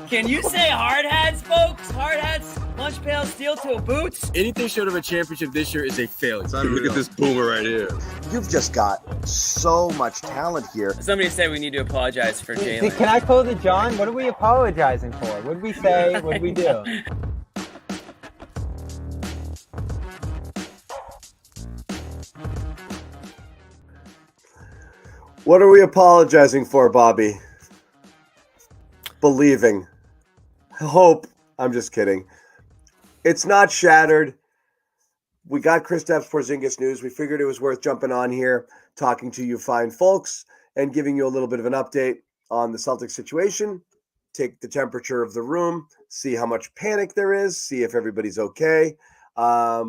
Can you say hard hats, folks? Hard hats, lunch pail, steel toe boots. Anything short of a championship this year is a failure. Look at this boomer right here. You've just got so much talent here. Somebody said we need to apologize for Jalen. Can I close it, John? What are we apologizing for? What did we say? What did we do? What are we apologizing for, Bobby? Believing. Hope. I'm just kidding. It's not shattered. We got Kristaps Porzingis news. We figured it was worth jumping on here, talking to you fine folks, and giving you a little bit of an update on the Celtics situation. Take the temperature of the room, see how much panic there is, see if everybody's okay,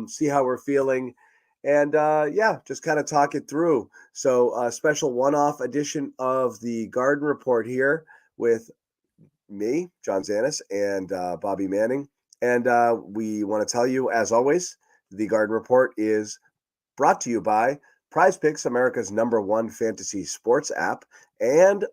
see how we're feeling, and just kind of talk it through. So a special one-off edition of the Garden Report here with me, John Zannis, and Bobby Manning. And we want to tell you, as always, the Garden Report is brought to you by Prize Picks, America's #1 fantasy sports app, and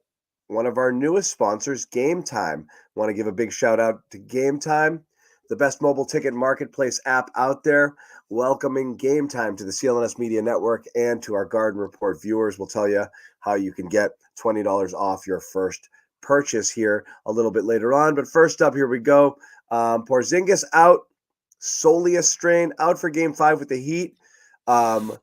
one of our newest sponsors, Game Time. Want to give a big shout out to Game Time, the best mobile ticket marketplace app out there, welcoming Game Time to the CLNS Media Network and to our Garden Report viewers. We'll tell you how you can get $20 off your first purchase here a little bit later on. But first up, here we go. Porzingis out, soleus strain, out for Game 5 with the Heat. A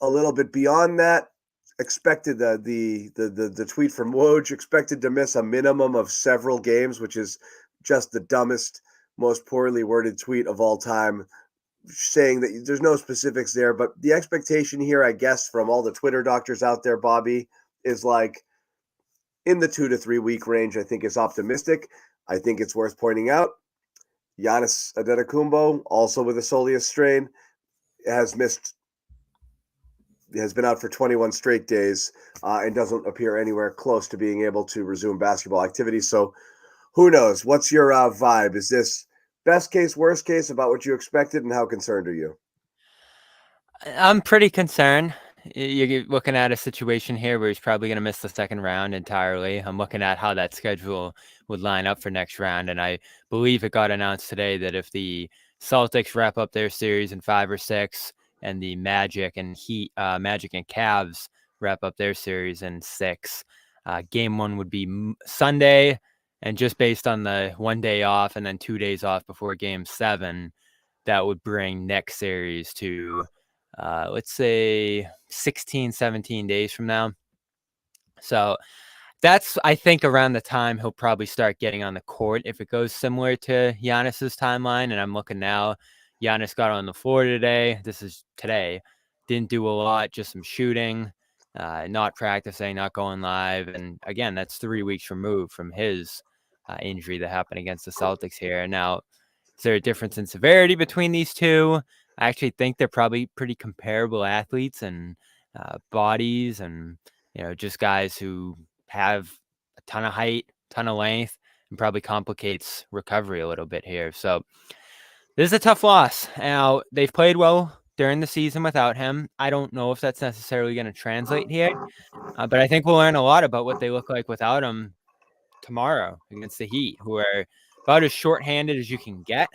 little bit beyond that, expected the tweet from Woj, expected to miss a minimum of several games, which is just the dumbest, most poorly worded tweet of all time, saying that there's no specifics there. But the expectation here, I guess, from all the Twitter doctors out there, Bobby, is like in the 2 to 3 week range. I think is optimistic. I think it's worth pointing out Giannis Antetokounmpo, also with a soleus strain, has been out for 21 straight days and doesn't appear anywhere close to being able to resume basketball activity. So who knows? What's your vibe? Is this best case, worst case about what you expected, and how concerned are you? I'm pretty concerned. You're looking at a situation here where he's probably going to miss the second round entirely. I'm looking at how that schedule would line up for next round, and I believe it got announced today that if the Celtics wrap up their series in 5 or 6, and the Magic and Cavs wrap up their series in 6, Game 1 would be Sunday, and just based on the 1 day off and then 2 days off before Game 7, that would bring next series to let's say 16, 17 days from now. So that's, I think, around the time he'll probably start getting on the court if it goes similar to Giannis's timeline. And I'm looking now, Giannis got on the floor today. This is today. Didn't do a lot, just some shooting, not practicing, not going live. And again, that's 3 weeks removed from his injury that happened against the Celtics here. Now, is there a difference in severity between these two? I actually think they're probably pretty comparable athletes and bodies, and just guys who have a ton of height, ton of length, and probably complicates recovery a little bit here. So this is a tough loss. Now, they've played well during the season without him. I don't know if that's necessarily going to translate here, but I think we'll learn a lot about what they look like without him tomorrow against the Heat, who are about as shorthanded as you can get.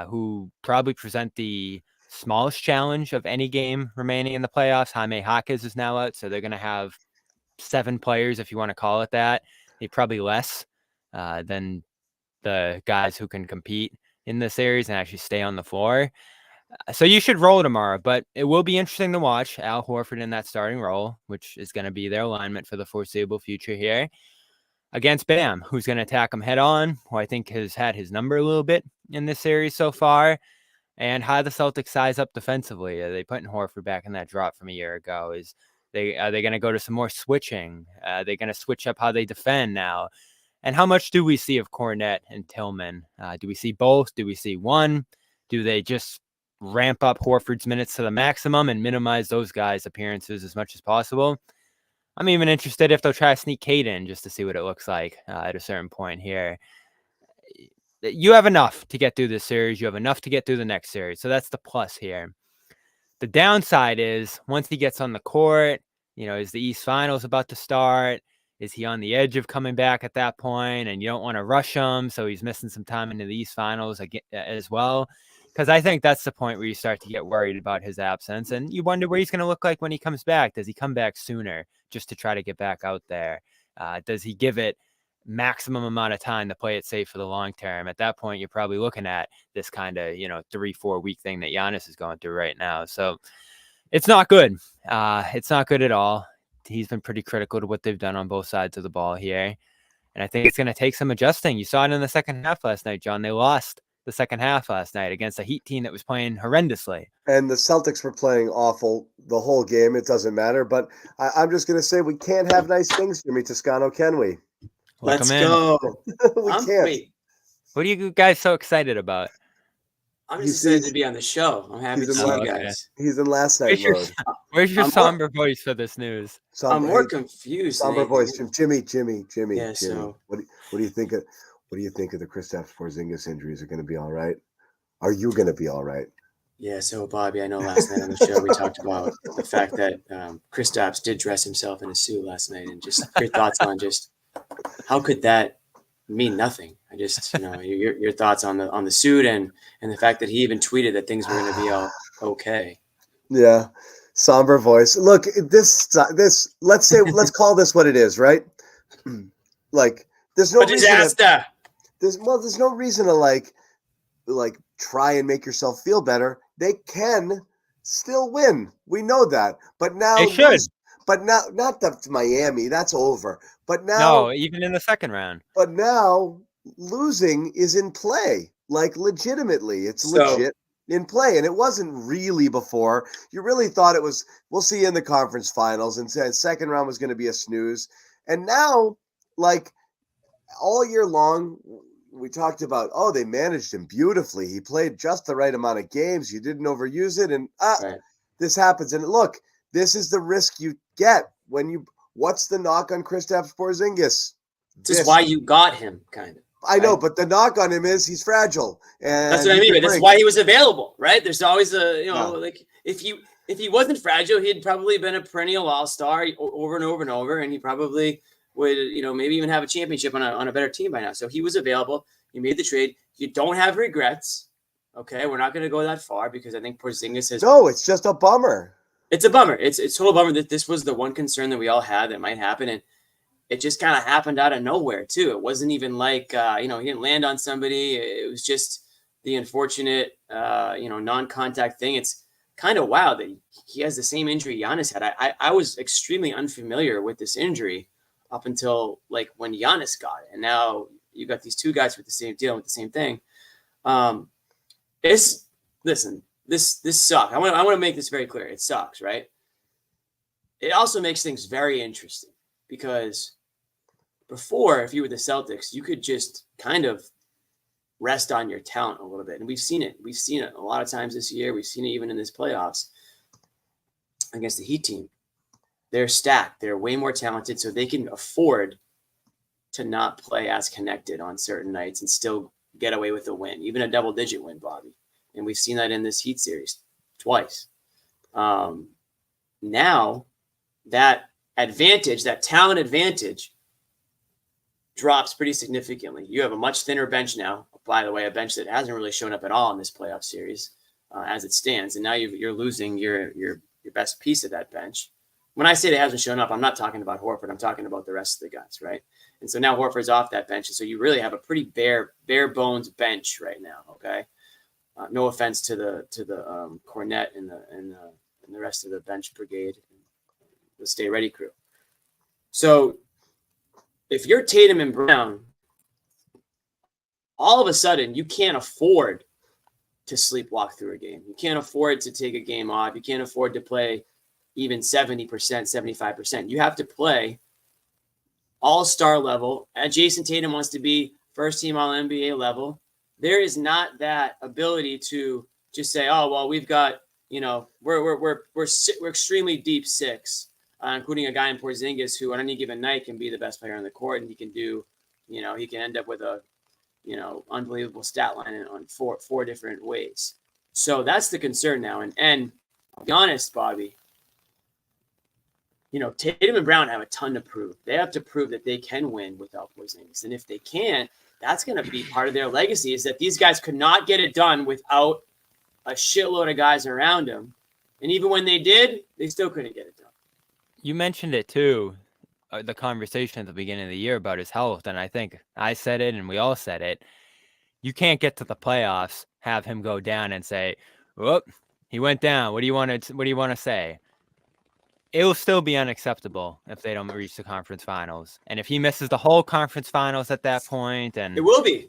Who probably present the smallest challenge of any game remaining in the playoffs. Jaime Jaquez is now out, so they're going to have 7 players, if you want to call it that. They probably less than the guys who can compete in the series and actually stay on the floor. So you should roll tomorrow, but it will be interesting to watch Al Horford in that starting role, which is going to be their alignment for the foreseeable future here, against Bam, who's going to attack him head on, who I think has had his number a little bit in this series so far, and how the Celtics size up defensively. Are they putting Horford back in that drop from a year ago? Are they going to go to some more switching? Are they going to switch up how they defend now? And how much do we see of Cornette and Tillman? Do we see both? Do we see one? Do they just ramp up Horford's minutes to the maximum and minimize those guys' appearances as much as possible? I'm even interested if they'll try to sneak Cade in just to see what it looks like at a certain point here. You have enough to get through this series. You have enough to get through the next series. So that's the plus here. The downside is once he gets on the court, is the East Finals about to start? Is he on the edge of coming back at that point? And you don't want to rush him, so he's missing some time into the East Finals as well. Because I think that's the point where you start to get worried about his absence, and you wonder what he's going to look like when he comes back. Does he come back sooner just to try to get back out there? Does he give it maximum amount of time to play it safe for the long term? At that point, you're probably looking at this kind of 3-4 week thing that Giannis is going through right now. So it's not good. It's not good at all. He's been pretty critical to what they've done on both sides of the ball here, and I think it's going to take some adjusting. You saw it in the second half last night, John. They lost the second half last night against a Heat team that was playing horrendously. And the Celtics were playing awful the whole game. It doesn't matter. But I'm just going to say we can't have nice things, Jimmy Toscano, can we? Let's go. We can't. Wait, What are you guys so excited about? I'm just excited to be on the show. I'm happy to see you guys. He's in last night mode. Where's your somber voice for this news? I'm more confused. Somber voice, Jimmy. Yeah, Jimmy. so What do you think of the Kristaps Porzingis injuries? Are going to be all right? Are you going to be all right? Yeah, so Bobby, I know last night on the show we talked about the fact that Kristaps did dress himself in a suit last night, and just your thoughts on just how could that mean nothing? I just your thoughts on the suit and the fact that he even tweeted that things were going to be all okay. Yeah, somber voice. Look, this let's call this what it is, right? Like there's no disaster. There's no reason to like try and make yourself feel better. They can still win. We know that. But now they should. But now, not the Miami. That's over. But now, no, even in the second round. But now, losing is in play. Like legitimately, it's legit in play, and it wasn't really before. You really thought it was. We'll see you in the conference finals, and said second round was going to be a snooze. And now, like all year long, we talked about, they managed him beautifully. He played just the right amount of games. You didn't overuse it, and this happens. And look, this is the risk you get when you. What's the knock on Kristaps Porzingis? This is why you got him, kind of. I know, but the knock on him is he's fragile. And that's what I mean. But that's why he was available, right? There's always like if he wasn't fragile, he'd probably been a perennial all-star over and over and over, and he probably would, maybe even have a championship on a better team by now. So he was available. He made the trade. You don't have regrets. Okay, we're not going to go that far because I think Porzingis has. No, it's just a bummer. It's a bummer. It's a total bummer that this was the one concern that we all had that might happen, and it just kind of happened out of nowhere too. It wasn't even like he didn't land on somebody. It was just the unfortunate non-contact thing. It's kind of wild that he has the same injury Giannis had. I was extremely unfamiliar with this injury up until like when Giannis got it, and now you got these two guys with dealing with the same thing. This sucks. I want to make this very clear. It sucks, right? It also makes things very interesting because before, if you were the Celtics, you could just kind of rest on your talent a little bit. And we've seen it. We've seen it a lot of times this year. We've seen it even in this playoffs against the Heat team. They're stacked. They're way more talented, so they can afford to not play as connected on certain nights and still get away with a win, even a double-digit win, Bobby. And we've seen that in this Heat series twice. Now, that advantage, that talent advantage, drops pretty significantly. You have a much thinner bench now. By the way, a bench that hasn't really shown up at all in this playoff series as it stands. And now you're losing your best piece of that bench. When I say it hasn't shown up, I'm not talking about Horford. I'm talking about the rest of the guys, right? And so now Horford's off that bench. And so you really have a pretty bare bones bench right now, okay? No offense to the Cornet and the rest of the bench brigade, the Stay Ready crew. So if you're Tatum and Brown, all of a sudden you can't afford to sleepwalk through a game. You can't afford to take a game off. You can't afford to play even 70%, 75%. You have to play all-star level. Jason Tatum wants to be first-team All-NBA level. There is not that ability to just say, oh, well, we've got, we're extremely deep six, including a guy in Porzingis who on any given night can be the best player on the court, and he can do, he can end up with a, unbelievable stat line on four different ways. So that's the concern now. And I'll be honest, Bobby. You know, Tatum and Brown have a ton to prove. They have to prove that they can win without Porzingis. And if they can't, that's going to be part of their legacy, is that these guys could not get it done without a shitload of guys around them. And even when they did, they still couldn't get it done. You mentioned it too, the conversation at the beginning of the year about his health. And I think I said it and we all said it. You can't get to the playoffs, have him go down and say, whoop, he went down. What do you want to say? It will still be unacceptable if they don't reach the conference finals. And if he misses the whole conference finals at that point, and it will be.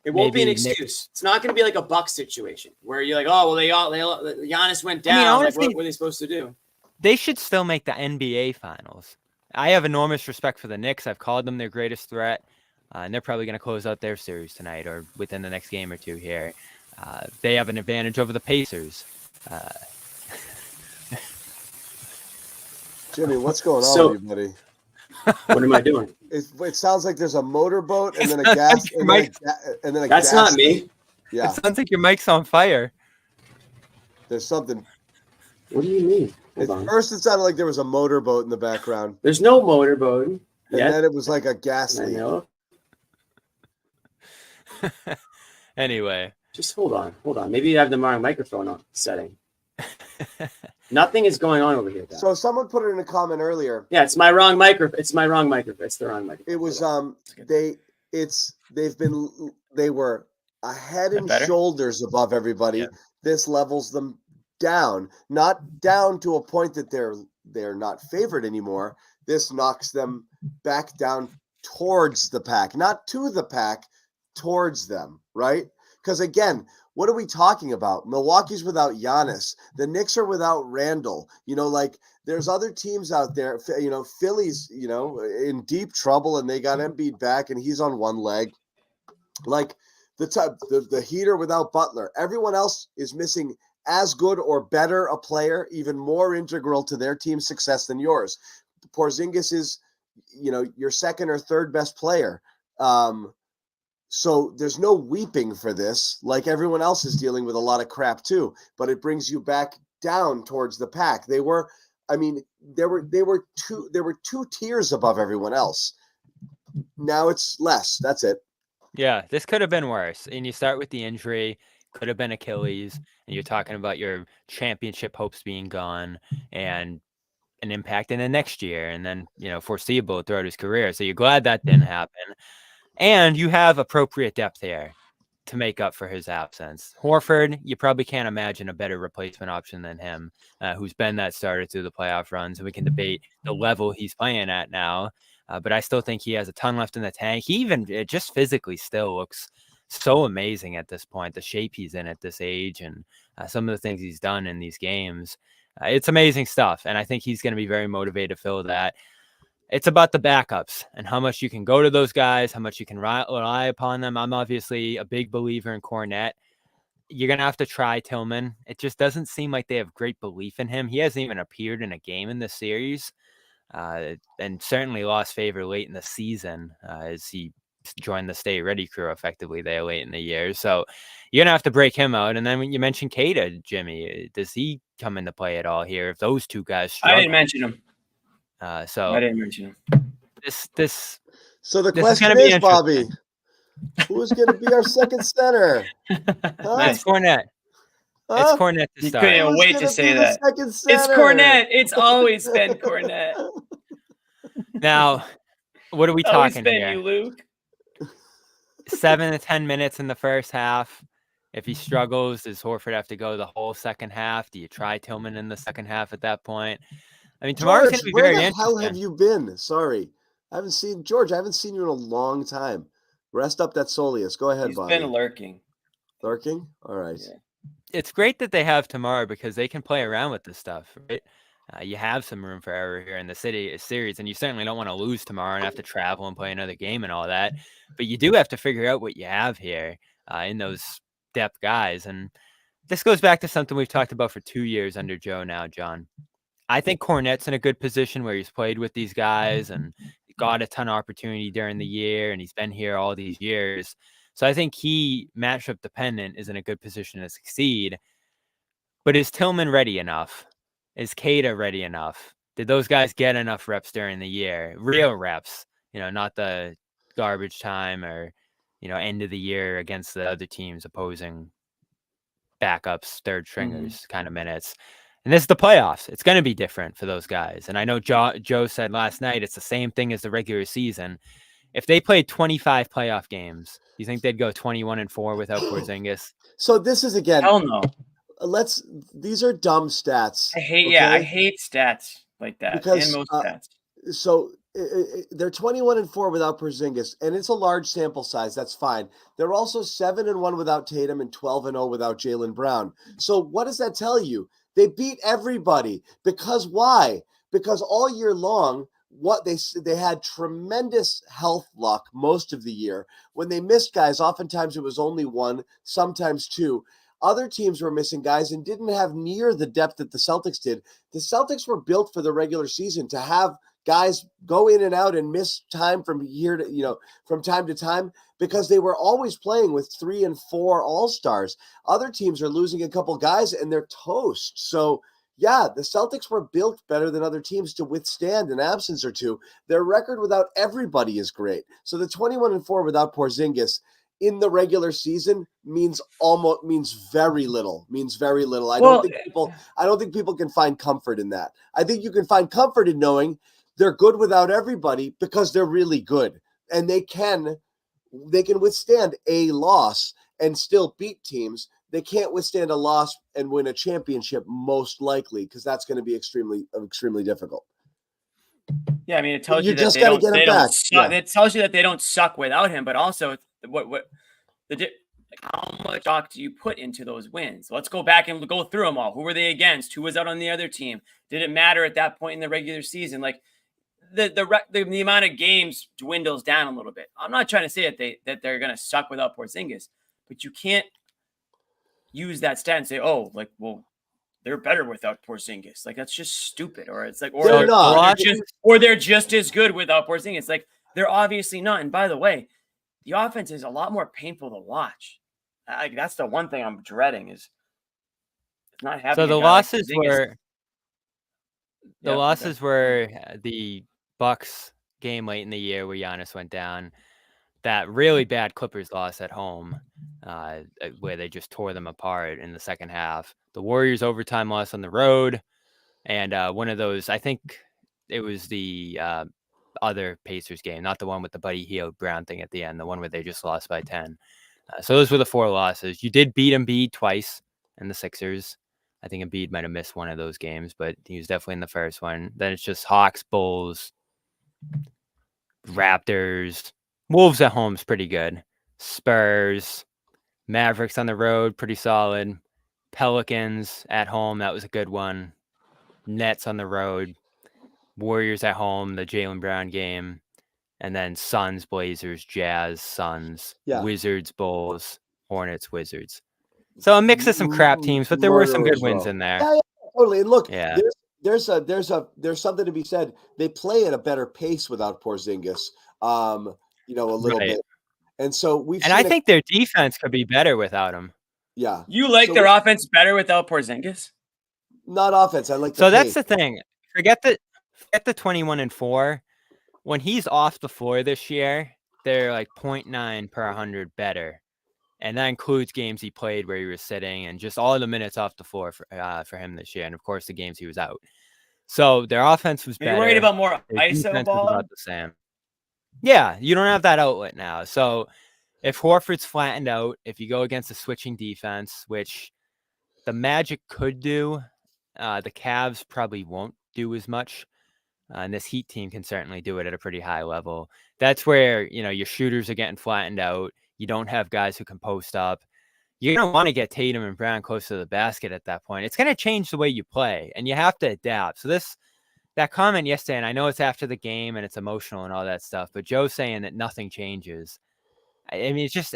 It won't be an maybe excuse. It's not going to be like a Bucks situation where you're like, oh, well, Giannis went down. Honestly, what were they supposed to do? They should still make the NBA finals. I have enormous respect for the Knicks. I've called them their greatest threat. And they're probably going to close out their series tonight or within the next game or two here. They have an advantage over the Pacers. Jimmy, what's going on with you, buddy? What am I doing? It sounds like there's a motorboat and then a gas and then a That's gas. not me. Yeah. It sounds like your mic's on fire. There's something. What do you mean? At first, it sounded like there was a motorboat in the background. There's no motorboat. And then it was like a gas leak. I know. Anyway. Just hold on. Maybe you have the wrong microphone on setting. Nothing is going on over here, guys. So someone put it in a comment earlier. Yeah, it's my wrong microphone. It's the wrong microphone. It was they were a head and shoulders above everybody. Yeah. This levels them down, not down to a point that they're not favored anymore. This knocks them back down towards the pack, not to the pack, towards them, right? Because again, what are we talking about? Milwaukee's without Giannis. The Knicks are without Randall. You know, like there's other teams out there. You know, Philly's, you know, in deep trouble and they got Embiid back and he's on one leg. Like the Heat are without Butler. Everyone else is missing as good or better a player, even more integral to their team's success than yours. Porzingis is, you know, your second or third best player. So there's no weeping for this. Like everyone else is dealing with a lot of crap too, but it brings you back down towards the pack. There were two tiers above everyone else. Now it's less. That's it. Yeah, this could have been worse. And you start with the injury, could have been Achilles, and you're talking about your championship hopes being gone and an impact in the next year and then, you know, foreseeable throughout his career. So you're glad that didn't happen. And you have appropriate depth here to make up for his absence. Horford, you probably can't imagine a better replacement option than him, who's been that starter through the playoff runs. And we can debate the level he's playing at now. But I still think he has a ton left in the tank. He even just physically still looks so amazing at this point, the shape he's in at this age and some of the things he's done in these games. It's amazing stuff. And I think he's going to be very motivated to fill that. It's about the backups and how much you can go to those guys, how much you can rely upon them. I'm obviously a big believer in Cornette. You're going to have to try Tillman. It just doesn't seem like they have great belief in him. He hasn't even appeared in a game in this series and certainly lost favor late in the season as he joined the Stay Ready crew effectively there late in the year. So you're going to have to break him out. And then when you mentioned Kata, Jimmy, does he come into play at all here? If those two guys struggle? I didn't mention him. So I didn't mention him. So the question is, Bobby, who's going to be our second center? It's Cornette. It's Cornette to start. You couldn't wait to say that. It's Cornette. It's always been Cornette. Now, what are we talking been here? You, Luke. 7 to 10 minutes in the first half. If he struggles, does Horford have to go the whole second half? Do you try Tillman in the second half at that point? I mean, tomorrow's going to be very interesting. Where the hell have you been? Sorry. I haven't seen you in a long time. Rest up that soleus. Go ahead, Bobby. He's been lurking. Lurking? All right. Yeah. It's great that they have tomorrow because they can play around with this stuff, right? You have some room for error here in the series, and you certainly don't want to lose tomorrow and have to travel and play another game and all that. But you do have to figure out what you have here in those depth guys. And this goes back to something we've talked about for 2 years under Joe now, John. I think Cornette's in a good position where he's played with these guys and got a ton of opportunity during the year, and he's been here all these years. So I think he, matchup dependent, is in a good position to succeed. But is Tillman ready enough? Is Kada ready enough? Did those guys get enough reps during the year? Real reps, not the garbage time or, end of the year against the other teams opposing backups, third stringers kind of minutes. And this is the playoffs. It's going to be different for those guys. And I know Joe said last night it's the same thing as the regular season. If they played 25 playoff games, do you think they'd go 21-4 without Porzingis? So this is again. Hell no. These are dumb stats. I hate stats like that. Because, and most stats. So they're 21-4 without Porzingis, and it's a large sample size. That's fine. They're also 7-1 without Tatum and 12-0 without Jaylen Brown. So what does that tell you? They beat everybody. Because why? Because all year long, they had tremendous health luck most of the year. When they missed guys, oftentimes it was only one, sometimes two. Other teams were missing guys and didn't have near the depth that the Celtics did. The Celtics were built for the regular season to have guys go in and out and miss time from time to time, because they were always playing with 3 and 4 all-stars. Other teams are losing a couple guys and they're toast. So yeah, the Celtics were built better than other teams to withstand an absence or two. Their record without everybody is great. So the 21-4 without Porzingis in the regular season means very little. I don't think people can find comfort in that. I think you can find comfort in knowing they're good without everybody because they're really good, and they can withstand a loss and still beat teams. They can't withstand a loss and win a championship, most likely, because that's going to be extremely, extremely difficult. Yeah, I mean, it tells you that just got to get him back. It tells you that they don't suck without him, but also how much stock do you put into those wins? Let's go back and go through them all. Who were they against? Who was out on the other team? Did it matter at that point in the regular season? Like the amount of games dwindles down a little bit. I'm not trying to say that they're going to suck without Porzingis, but you can't use that stat and say, oh, like, well, they're better without Porzingis. Like, that's just stupid. Or it's like, they're just as good without Porzingis. Like, they're obviously not. And by the way, the offense is a lot more painful to watch. Like, that's the one thing I'm dreading is not having. So the losses were the Bucks game late in the year where Giannis went down. That really bad Clippers loss at home, where they just tore them apart in the second half. The Warriors overtime loss on the road, and one of those, I think it was the other Pacers game, not the one with the Buddy Hield Brown thing at the end, the one where they just lost by 10. So those were the 4 losses. You did beat Embiid twice in the Sixers. I think Embiid might have missed one of those games, but he was definitely in the first one. Then it's just Hawks, Bulls, Raptors. Wolves at home is pretty good. Spurs, Mavericks on the road, pretty solid. Pelicans at home, that was a good one. Nets on the road. Warriors at home, the Jaylen Brown game. And then Suns, Blazers, Jazz, Suns, Wizards, Bulls, Hornets, Wizards. So a mix of some crap teams, but there were some good wins in there. Yeah, totally. And look, there's something to be said. They play at a better pace without Porzingis. A little bit. And so I think their defense could be better without him. Yeah. You like their offense better without Porzingis? Not offense. I like the So that's the thing. Forget the 21-4. When he's off the floor this year, they're like 0.9 per 100 better. And that includes games he played where he was sitting and just all the minutes off the floor for him this year. And of course the games he was out. So their offense was better. You're worried about more their ISO ball? about the same. Yeah, you don't have that outlet now. So if Horford's flattened out, if you go against a switching defense, which the Magic could do, the Cavs probably won't do as much. And this Heat team can certainly do it at a pretty high level. That's where, your shooters are getting flattened out. You don't have guys who can post up. You're going to want to get Tatum and Brown close to the basket at that point. It's going to change the way you play, and you have to adapt. So that comment yesterday, and I know it's after the game and it's emotional and all that stuff, but Joe's saying that nothing changes. I mean, it's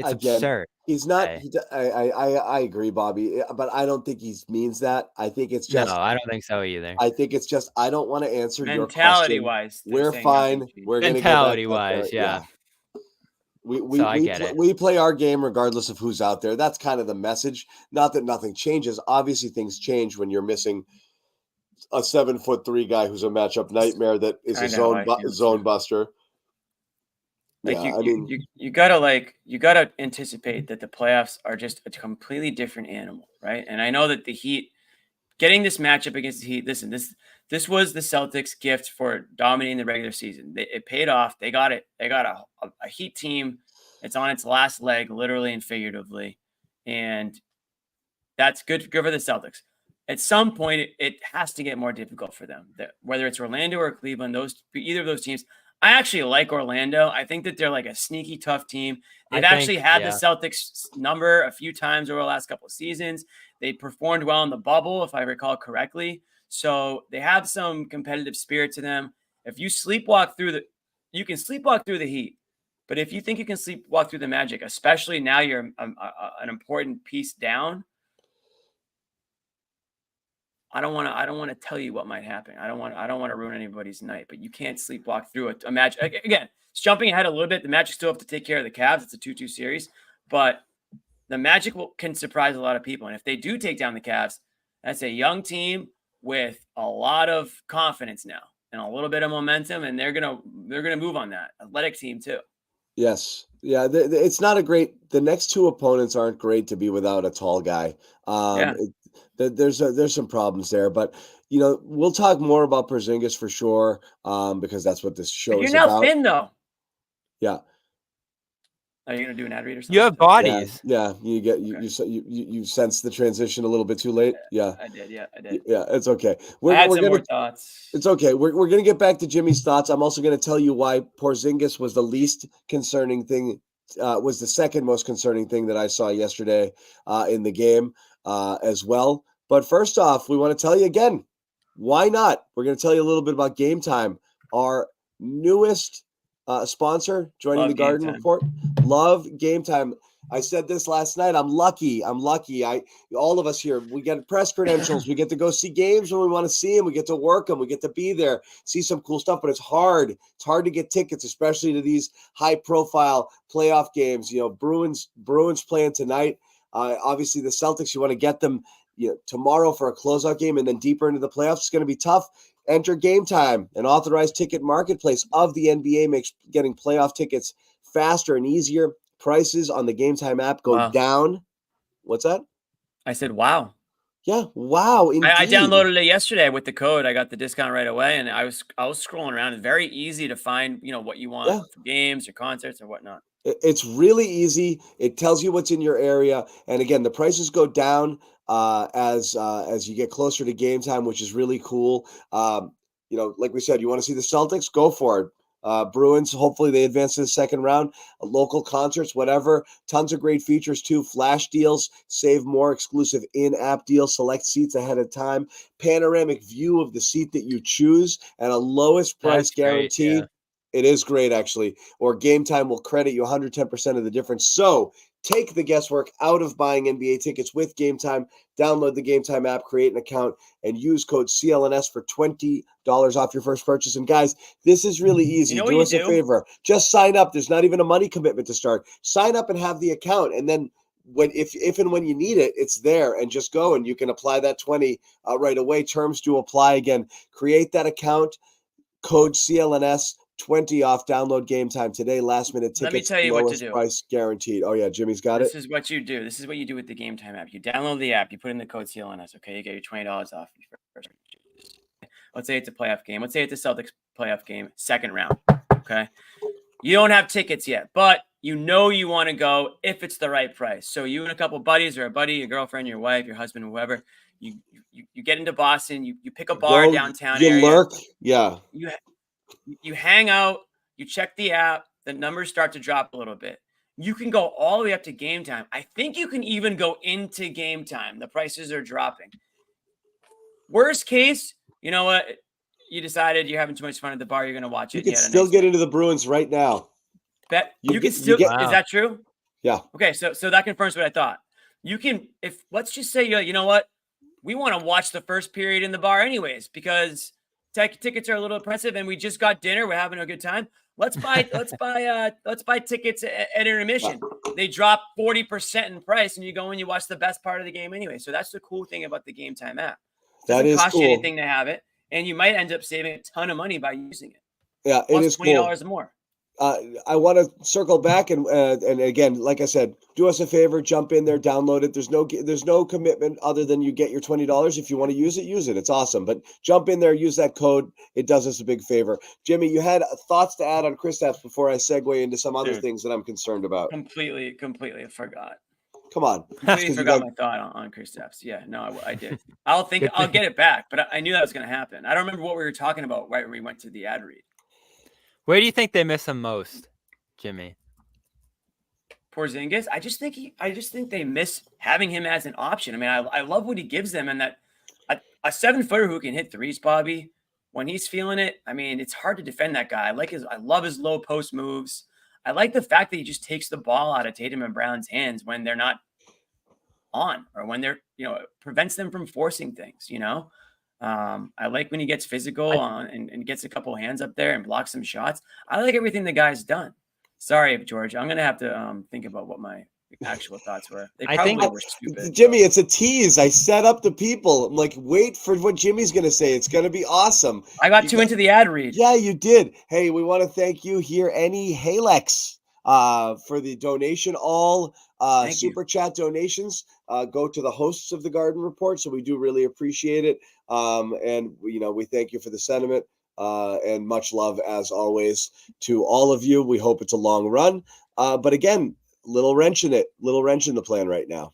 absurd. He's not. I agree, Bobby, but I don't think he means that. I think it's just. No, I don't think so either. I think it's just. I don't want to answer your question. Mentality-wise, we're fine. We're going to mentality-wise, yeah. We So I get it. we play our game regardless of who's out there. That's kind of the message. Not that nothing changes. Obviously, things change when you're missing a 7'3" guy who's a matchup nightmare that is a Kinda how I feel zone too. buster. Like Yeah, I mean, you gotta anticipate that the playoffs are just a completely different animal, right? And I know that the Heat getting this matchup against the Heat. Listen, this was the Celtics' gift for dominating the regular season. It paid off. They got it. They got a Heat team. It's on its last leg, literally and figuratively, and that's good for the Celtics. At some point, it has to get more difficult for them. Whether it's Orlando or Cleveland, either of those teams. I actually like Orlando. I think that they're like a sneaky tough team. They've actually had the Celtics number a few times over the last couple of seasons. They performed well in the bubble, if I recall correctly. So they have some competitive spirit to them. If you sleepwalk through you can sleepwalk through the Heat. But if you think you can sleepwalk through the Magic, especially now you're an important piece down, I don't want to tell you what might happen. I don't want to ruin anybody's night, but you can't sleepwalk through it. Again, it's jumping ahead a little bit. The Magic still have to take care of the Cavs. It's a 2-2 series, but the Magic can surprise a lot of people. And if they do take down the Cavs, that's a young team with a lot of confidence now and a little bit of momentum, and they're gonna move on that. Athletic team too. yes. Yeah, it's not a great. The next two opponents aren't great to be without a tall guy. Yeah. There's some problems there, but we'll talk more about Porzingis for sure, because that's what this show You're is now about. thin though. Yeah. Are you gonna do an ad read or something? You have bodies. Yeah. You sense the transition a little bit too late. Yeah, I did. Yeah, I did. Yeah, it's okay. I had some more thoughts. It's okay. We're gonna get back to Jimmy's thoughts. I'm also gonna tell you why Porzingis was the least concerning thing. Was the second most concerning thing that I saw yesterday in the game as well. But first off, we want to tell you again, why not? We're going to tell you a little bit about Game Time, our newest sponsor joining Love the Game Garden Time. Report. Love Game Time. I said this last night. I'm lucky. All of us here, we get press credentials. We get to go see games when we want to see them. We get to work them. We get to be there, see some cool stuff. But it's hard. It's hard to get tickets, especially to these high-profile playoff games. Bruins playing tonight. Obviously, the Celtics. You want to get them tomorrow for a closeout game, and then deeper into the playoffs. It's going to be tough. Enter Game Time, an authorized ticket marketplace of the NBA, makes getting playoff tickets faster and easier. Prices on the Game Time app go down. What's that? I said, wow. Yeah, wow. Indeed. I downloaded it yesterday with the code. I got the discount right away, and I was scrolling around. It's very easy to find, what you want for games or concerts or whatnot. It's really easy. It tells you what's in your area, and again, the prices go down as you get closer to game time, which is really cool. Like we said, you want to see the Celtics, go for it. Bruins, hopefully they advance to the second round. Local concerts, whatever. Tons of great features too. Flash deals, save more, exclusive in-app deals, select seats ahead of time, panoramic view of the seat that you choose, and a lowest price guaranteed. Great, yeah. It is great, actually. Or Game Time will credit you 110% of the difference. So take the guesswork out of buying NBA tickets with Game Time. Download the Game Time app, create an account, and use code CLNS for $20 off your first purchase. And guys, this is really easy. Do us a favor. Just sign up. There's not even a money commitment to start. Sign up and have the account. And then if and when you need it, it's there. And just go and you can apply that 20 right away. Terms do apply. Again, create that account. Code CLNS. 20 off. Download Game Time today. Last minute tickets. Let me tell you what to do. Price guaranteed. Oh yeah, Jimmy's got it. This is what you do. This is what you do with the Game Time app. You download the app. You put in the code CLNS. Okay, you get your $20 off. Let's say it's a playoff game. Let's say it's a Celtics playoff game, second round. Okay, you don't have tickets yet, but you want to go if it's the right price. So you and a couple buddies, or a buddy, your girlfriend, your wife, your husband, whoever, you get into Boston. You pick a bar downtown. You area. lurk. Yeah. You hang out, you check the app, the numbers start to drop a little bit. You can go all the way up to Game Time. I think you can even go into Game Time. The prices are dropping. Worst case, you know what? You decided you're having too much fun at the bar. You're going to watch it. You can still get into the Bruins right now. You can still. Wow. Is that true? Yeah. Okay, so that confirms what I thought. You can, let's just say, you know what? We want to watch the first period in the bar anyways, because tickets are a little expensive and we just got dinner. We're having a good time. Let's buy tickets at intermission. They drop 40% in price, and you go and you watch the best part of the game anyway. So that's the cool thing about the Game Time app. It doesn't cost you anything to have it, and you might end up saving a ton of money by using it. Yeah, it is $20 more. I want to circle back and again, like I said, do us a favor, jump in there, download it. There's no commitment other than you get your $20. If you want to use it. It's awesome. But jump in there, use that code. It does us a big favor. Jimmy, you had thoughts to add on Kristaps before I segue into some other things that I'm concerned about. Completely I forgot. Come on. Completely forgot my thought on Kristaps. Yeah, no, I did. I'll get it back, but I knew that was going to happen. I don't remember what we were talking about right when we went to the ad read. Where do you think they miss him most, Jimmy? Porzingis, I just think they miss having him as an option. I mean, I love what he gives them, and that a 7-footer who can hit threes, Bobby, when he's feeling it. I mean, it's hard to defend that guy. I love his low post moves. I like the fact that he just takes the ball out of Tatum and Brown's hands when they're not on, or when they're, prevents them from forcing things, I like when he gets physical and gets a couple hands up there and blocks some shots. I like everything the guy's done. Sorry, George. I'm going to have to think about what my actual thoughts were. They probably were stupid. Jimmy, it's a tease. I set up the people. I'm like, wait for what Jimmy's going to say. It's going to be awesome. I got too into the ad read. Yeah, you did. Hey, we want to thank you here, Any Halex, for the donation. All super chat donations go to the hosts of the Garden Report. So we do really appreciate it. And we thank you for the sentiment, and much love as always to all of you. We hope it's a long run. But again, little wrench in the plan right now.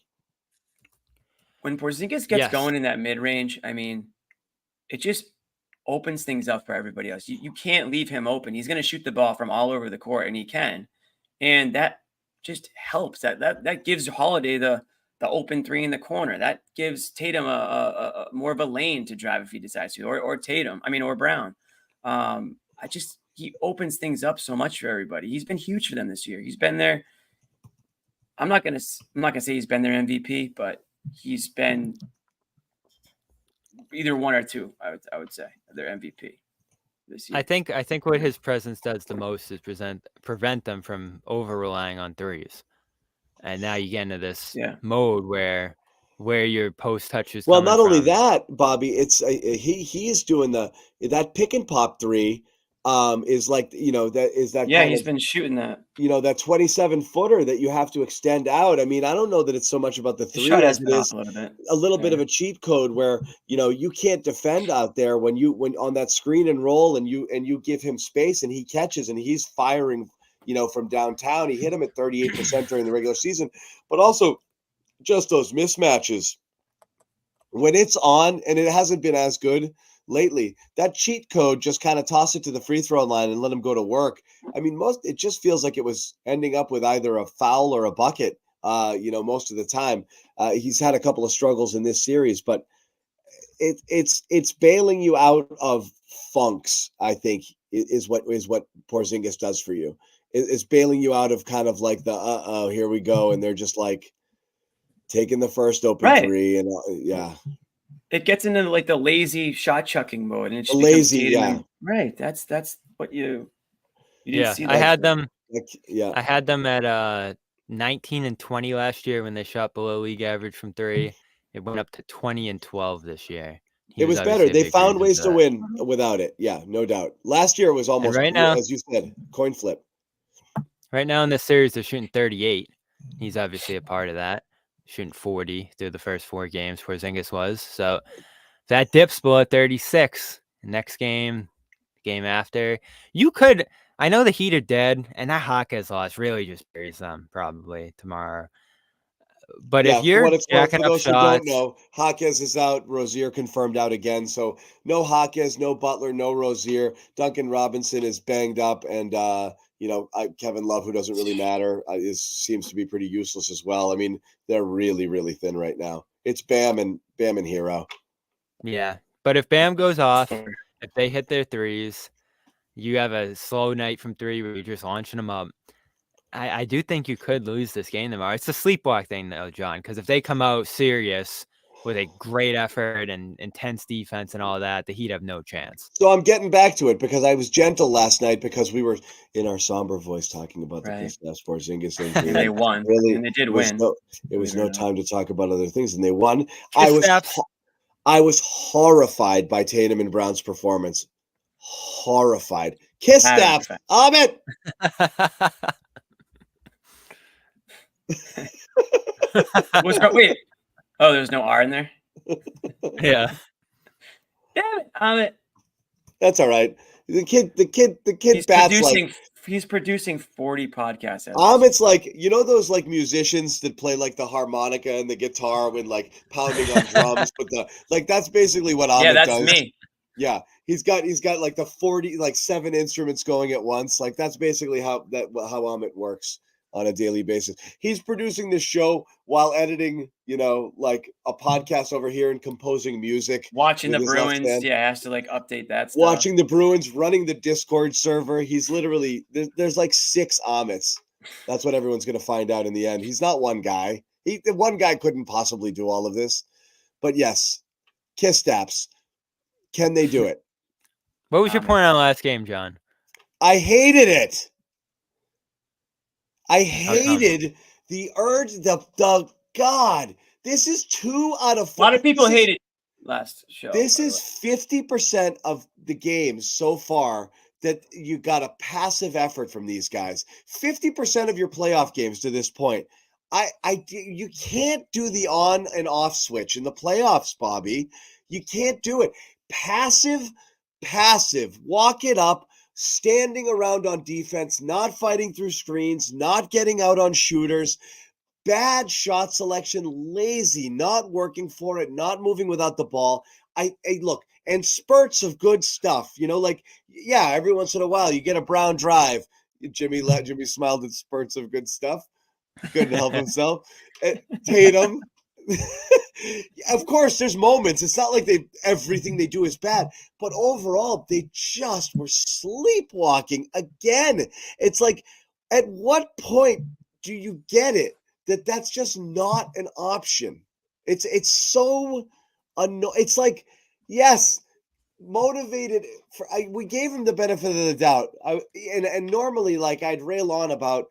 When Porzingis gets going in that mid-range, I mean, it just opens things up for everybody else. You can't leave him open. He's going to shoot the ball from all over the court, and he can. And that just helps. That gives Holiday the open three in the corner. That gives Tatum a more of a lane to drive if he decides to, or Brown. He opens things up so much for everybody. He's been huge for them this year. He's been there. I'm not gonna say he's been their MVP, but he's been either one or two. I would say their MVP this year. I think what his presence does the most is prevent them from over relying on threes. And now you get into this mode where your post touches. Well, not only that, Bobby, it's he's doing that pick and pop three. Is like he's been shooting that. That 27-footer that you have to extend out. I mean, I don't know that it's so much about the three as it is a little bit of a cheat code where you can't defend out there when on that screen and roll and you give him space and he catches and he's firing. From downtown. He hit him at 38% during the regular season, but also just those mismatches when it's on, and it hasn't been as good lately. That cheat code, just kind of toss it to the free throw line and let him go to work. I mean, it just feels like it was ending up with either a foul or a bucket, most of the time. He's had a couple of struggles in this series, but it's bailing you out of funks, I think, is what Porzingis does for you. It's bailing you out of kind of like the here we go, and they're just like taking the first open three, and it gets into like the lazy shot chucking mode, and it's just lazy, right. That's what you didn't see. I had them at 19 and 20 last year when they shot below league average from three. It went up to 20 and 12 this year. It was better. They found ways to win without it. Yeah, no doubt. Last year was almost, as you said, coin flip. Right now in this series, they're shooting 38. He's obviously a part of that. Shooting 40 through the first 4 games, Porzingis was. So that dips below 36. Next game, game after. I know the Heat are dead, and that Hawkes loss really just buries them probably tomorrow. But if you're jacking up shots, who don't know, Hawkes is out. Rozier confirmed out again. So no Hawkes, no Butler, no Rozier. Duncan Robinson is banged up, and Kevin Love, who doesn't really matter, seems to be pretty useless as well. I mean, they're really, really thin right now. It's Bam and Hero. Yeah, but if Bam goes off, if they hit their threes, you have a slow night from three where you're just launching them up. I do think you could lose this game tomorrow. It's a sleepwalk thing, though, John, because if they come out serious, with a great effort and intense defense and all that, the Heat have no chance. So I'm getting back to it because I was gentle last night because we were in our somber voice talking about the Right. Kristaps Porzingis injury. And they won. Really, And they did it was win. no believe it or not. time to talk about other things, and they won. Kristaps. I was horrified by Tatum and Brown's performance. Horrified. Kristaps, Amit. Wait. Oh, there's no R in there? Yeah. Damn it, Amit. That's all right. The kid He's producing 40 podcasts. Amit's like, you know those like musicians that play like the harmonica and the guitar when like pounding on drums, but that's basically what Amit does. Yeah, that's me. Yeah, he's got like the 40 like 7 instruments going at once. Like that's basically how Amit works on a daily basis. He's producing this show while editing, like a podcast over here and composing music. Watching the Bruins, has to like update that stuff. Watching the Bruins, running the Discord server. He's literally there's like 6 Amits. That's what everyone's going to find out in the end. He's not one guy. One guy couldn't possibly do all of this. But yes, Kristaps. Can they do it? What was your point on last game, John? I hated it. I hated the urge. The God. This is 2 out of 4. A lot of people hated last show. This is 50% of the games so far that you got a passive effort from these guys. 50% of your playoff games to this point. You can't do the on and off switch in the playoffs, Bobby. You can't do it. Passive. Walk it up. Standing around on defense, not fighting through screens, not getting out on shooters, bad shot selection, lazy, not working for it, not moving without the ball. I look, and spurts of good stuff, every once in a while you get a Brown drive. Jimmy smiled at spurts of good stuff. Couldn't help himself. Tatum. Of course, there's moments. It's not like everything they do is bad, but overall, they just were sleepwalking again. It's like, at what point do you get it that that's just not an option? It's so annoying. It's like, yes, motivated. We gave him the benefit of the doubt. And normally, like, I'd rail on about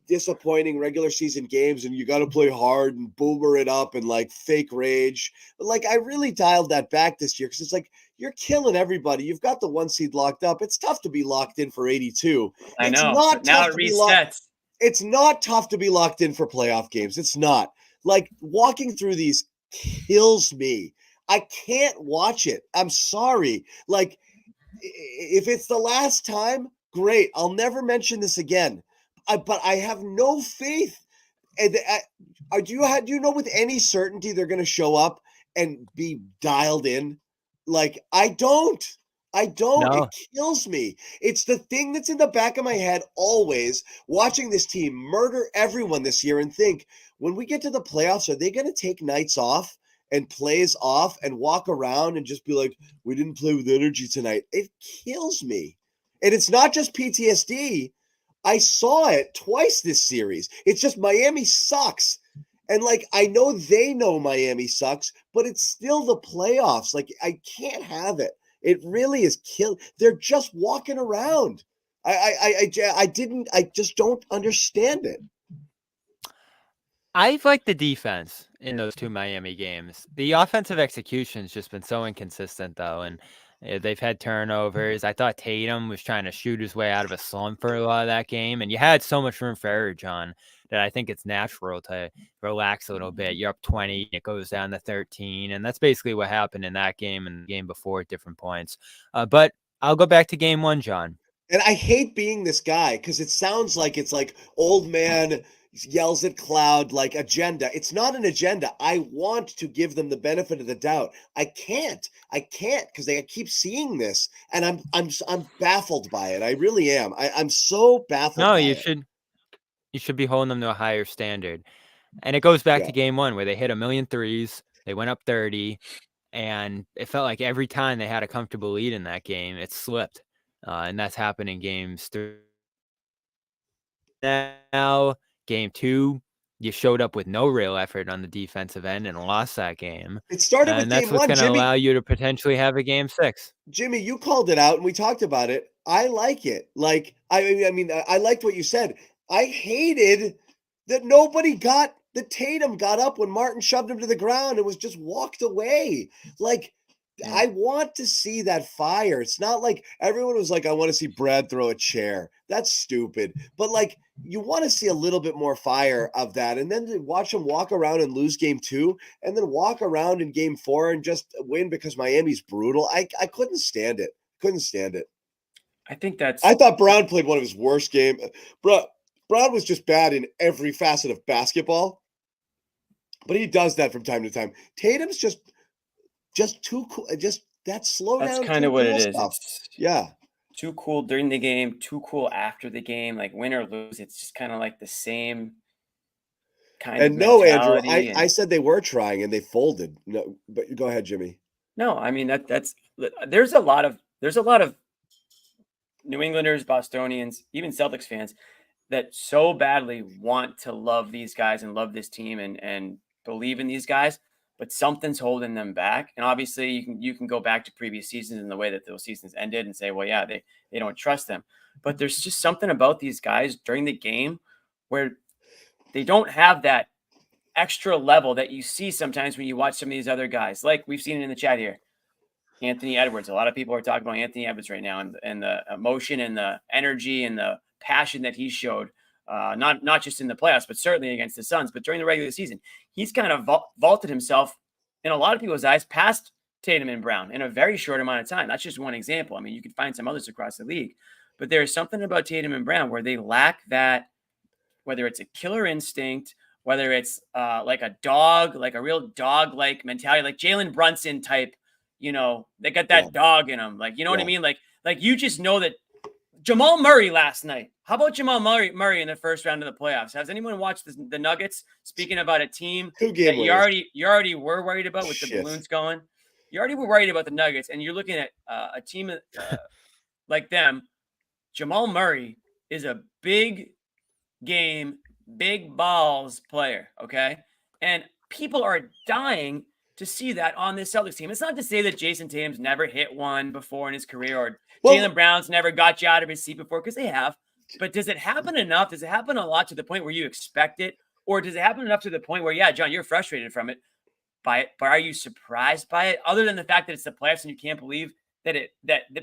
disappointing regular season games and you got to play hard and boomer it up and like fake rage. But like, I really dialed that back this year because it's like, you're killing everybody. You've got the 1 seed locked up. It's tough to be locked in for 82. I know. Now it resets. It's not tough to be locked in for playoff games. It's not. Like, walking through these kills me. I can't watch it. I'm sorry. Like, if it's the last time, great. I'll never mention this again. But I have no faith. Do you know with any certainty they're going to show up and be dialed in? Like, I don't. No. It kills me. It's the thing that's in the back of my head always, watching this team murder everyone this year and think, when we get to the playoffs, are they going to take nights off and plays off and walk around and just be like, we didn't play with energy tonight? It kills me. And it's not just PTSD. I saw it twice this series. It's just Miami sucks. And like, I know they know Miami sucks, but it's still the playoffs. Like, I can't have it. It really is They're just walking around. I just don't understand it. I like the defense in those 2 Miami games. The offensive execution's just been so inconsistent, though, and they've had turnovers. I thought Tatum was trying to shoot his way out of a slump for a lot of that game, and you had so much room for error, John, that I think it's natural to relax a little bit. You're up 20, it goes down to 13, and that's basically what happened in that game and the game before at different points. But I'll go back to game 1, John. And I hate being this guy because it sounds like it's like old man yells at cloud, like agenda. It's not an agenda. I want to give them the benefit of the doubt. I can't because I keep seeing this, and I'm baffled by it. I really am. I'm so baffled. No, you should be holding them to a higher standard. And it goes back to game 1 where they hit 1 million threes. They went up 30, and it felt like every time they had a comfortable lead in that game, it slipped. And that's happened in games 3. Now, game 2, you showed up with no real effort on the defensive end and lost that game. It started with And that's game what's one, going to Jimmy. allow you to potentially have a game 6. Jimmy, you called it out and we talked about it. I like it. Like, I liked what you said. I hated that Tatum got up when Martin shoved him to the ground and was just walked away. Like, Yeah. I want to see that fire. It's not like everyone was like, I want to see Brad throw a chair. That's stupid. But like, you want to see a little bit more fire of that. And then to watch him walk around and lose game 2 and then walk around in game 4 and just win because Miami's brutal. I couldn't stand it. Couldn't stand it. I think that's. I thought Brown played one of his worst games. Brown was just bad in every facet of basketball, but he does that from time to time. Tatum's just too cool. Just that slow That's down. kind of what cool it is. Stuff. It's Yeah. too cool during the game, too cool after the game. Like win or lose, it's just kind of like the same kind And of no, Andrew, mentality. I said they were trying and they folded. No, but go ahead, Jimmy. No, I mean that's there's a lot of New Englanders, Bostonians, even Celtics fans that so badly want to love these guys and love this team and believe in these guys, but something's holding them back. And obviously you can go back to previous seasons and the way that those seasons ended and say, well, yeah, they don't trust them. But there's just something about these guys during the game where they don't have that extra level that you see sometimes when you watch some of these other guys. Like we've seen it in the chat here. Anthony Edwards. A lot of people are talking about Anthony Edwards right now and the emotion and the energy and the passion that he showed, not just in the playoffs, but certainly against the Suns. But during the regular season, he's kind of vaulted himself in a lot of people's eyes past Tatum and Brown in a very short amount of time. That's just one example. I mean, you could find some others across the league, but there's something about Tatum and Brown where they lack that, whether it's a killer instinct, whether it's like a dog, like a real dog-like mentality, like Jalen Brunson type. You know, they got that dog in them. Like, you know what I mean? Like you just know that Jamal Murray last night. How about Jamal Murray in the first round of the playoffs? Has anyone watched the Nuggets? Speaking about a team that you already were worried about with the balloons going. You already were worried about the Nuggets, and you're looking at a team like them. Jamal Murray is a big game, big balls player, okay? And people are dying to see that on this Celtics team. It's not to say that Jason Tatum's never hit one before in his career or Jaylen Brown's never got you out of his seat before, because they have. But does it happen enough? Does it happen a lot to the point where you expect it? Or does it happen enough to the point where, yeah, John, you're frustrated from it, by it, but are you surprised by it? Other than the fact that it's the playoffs and you can't believe that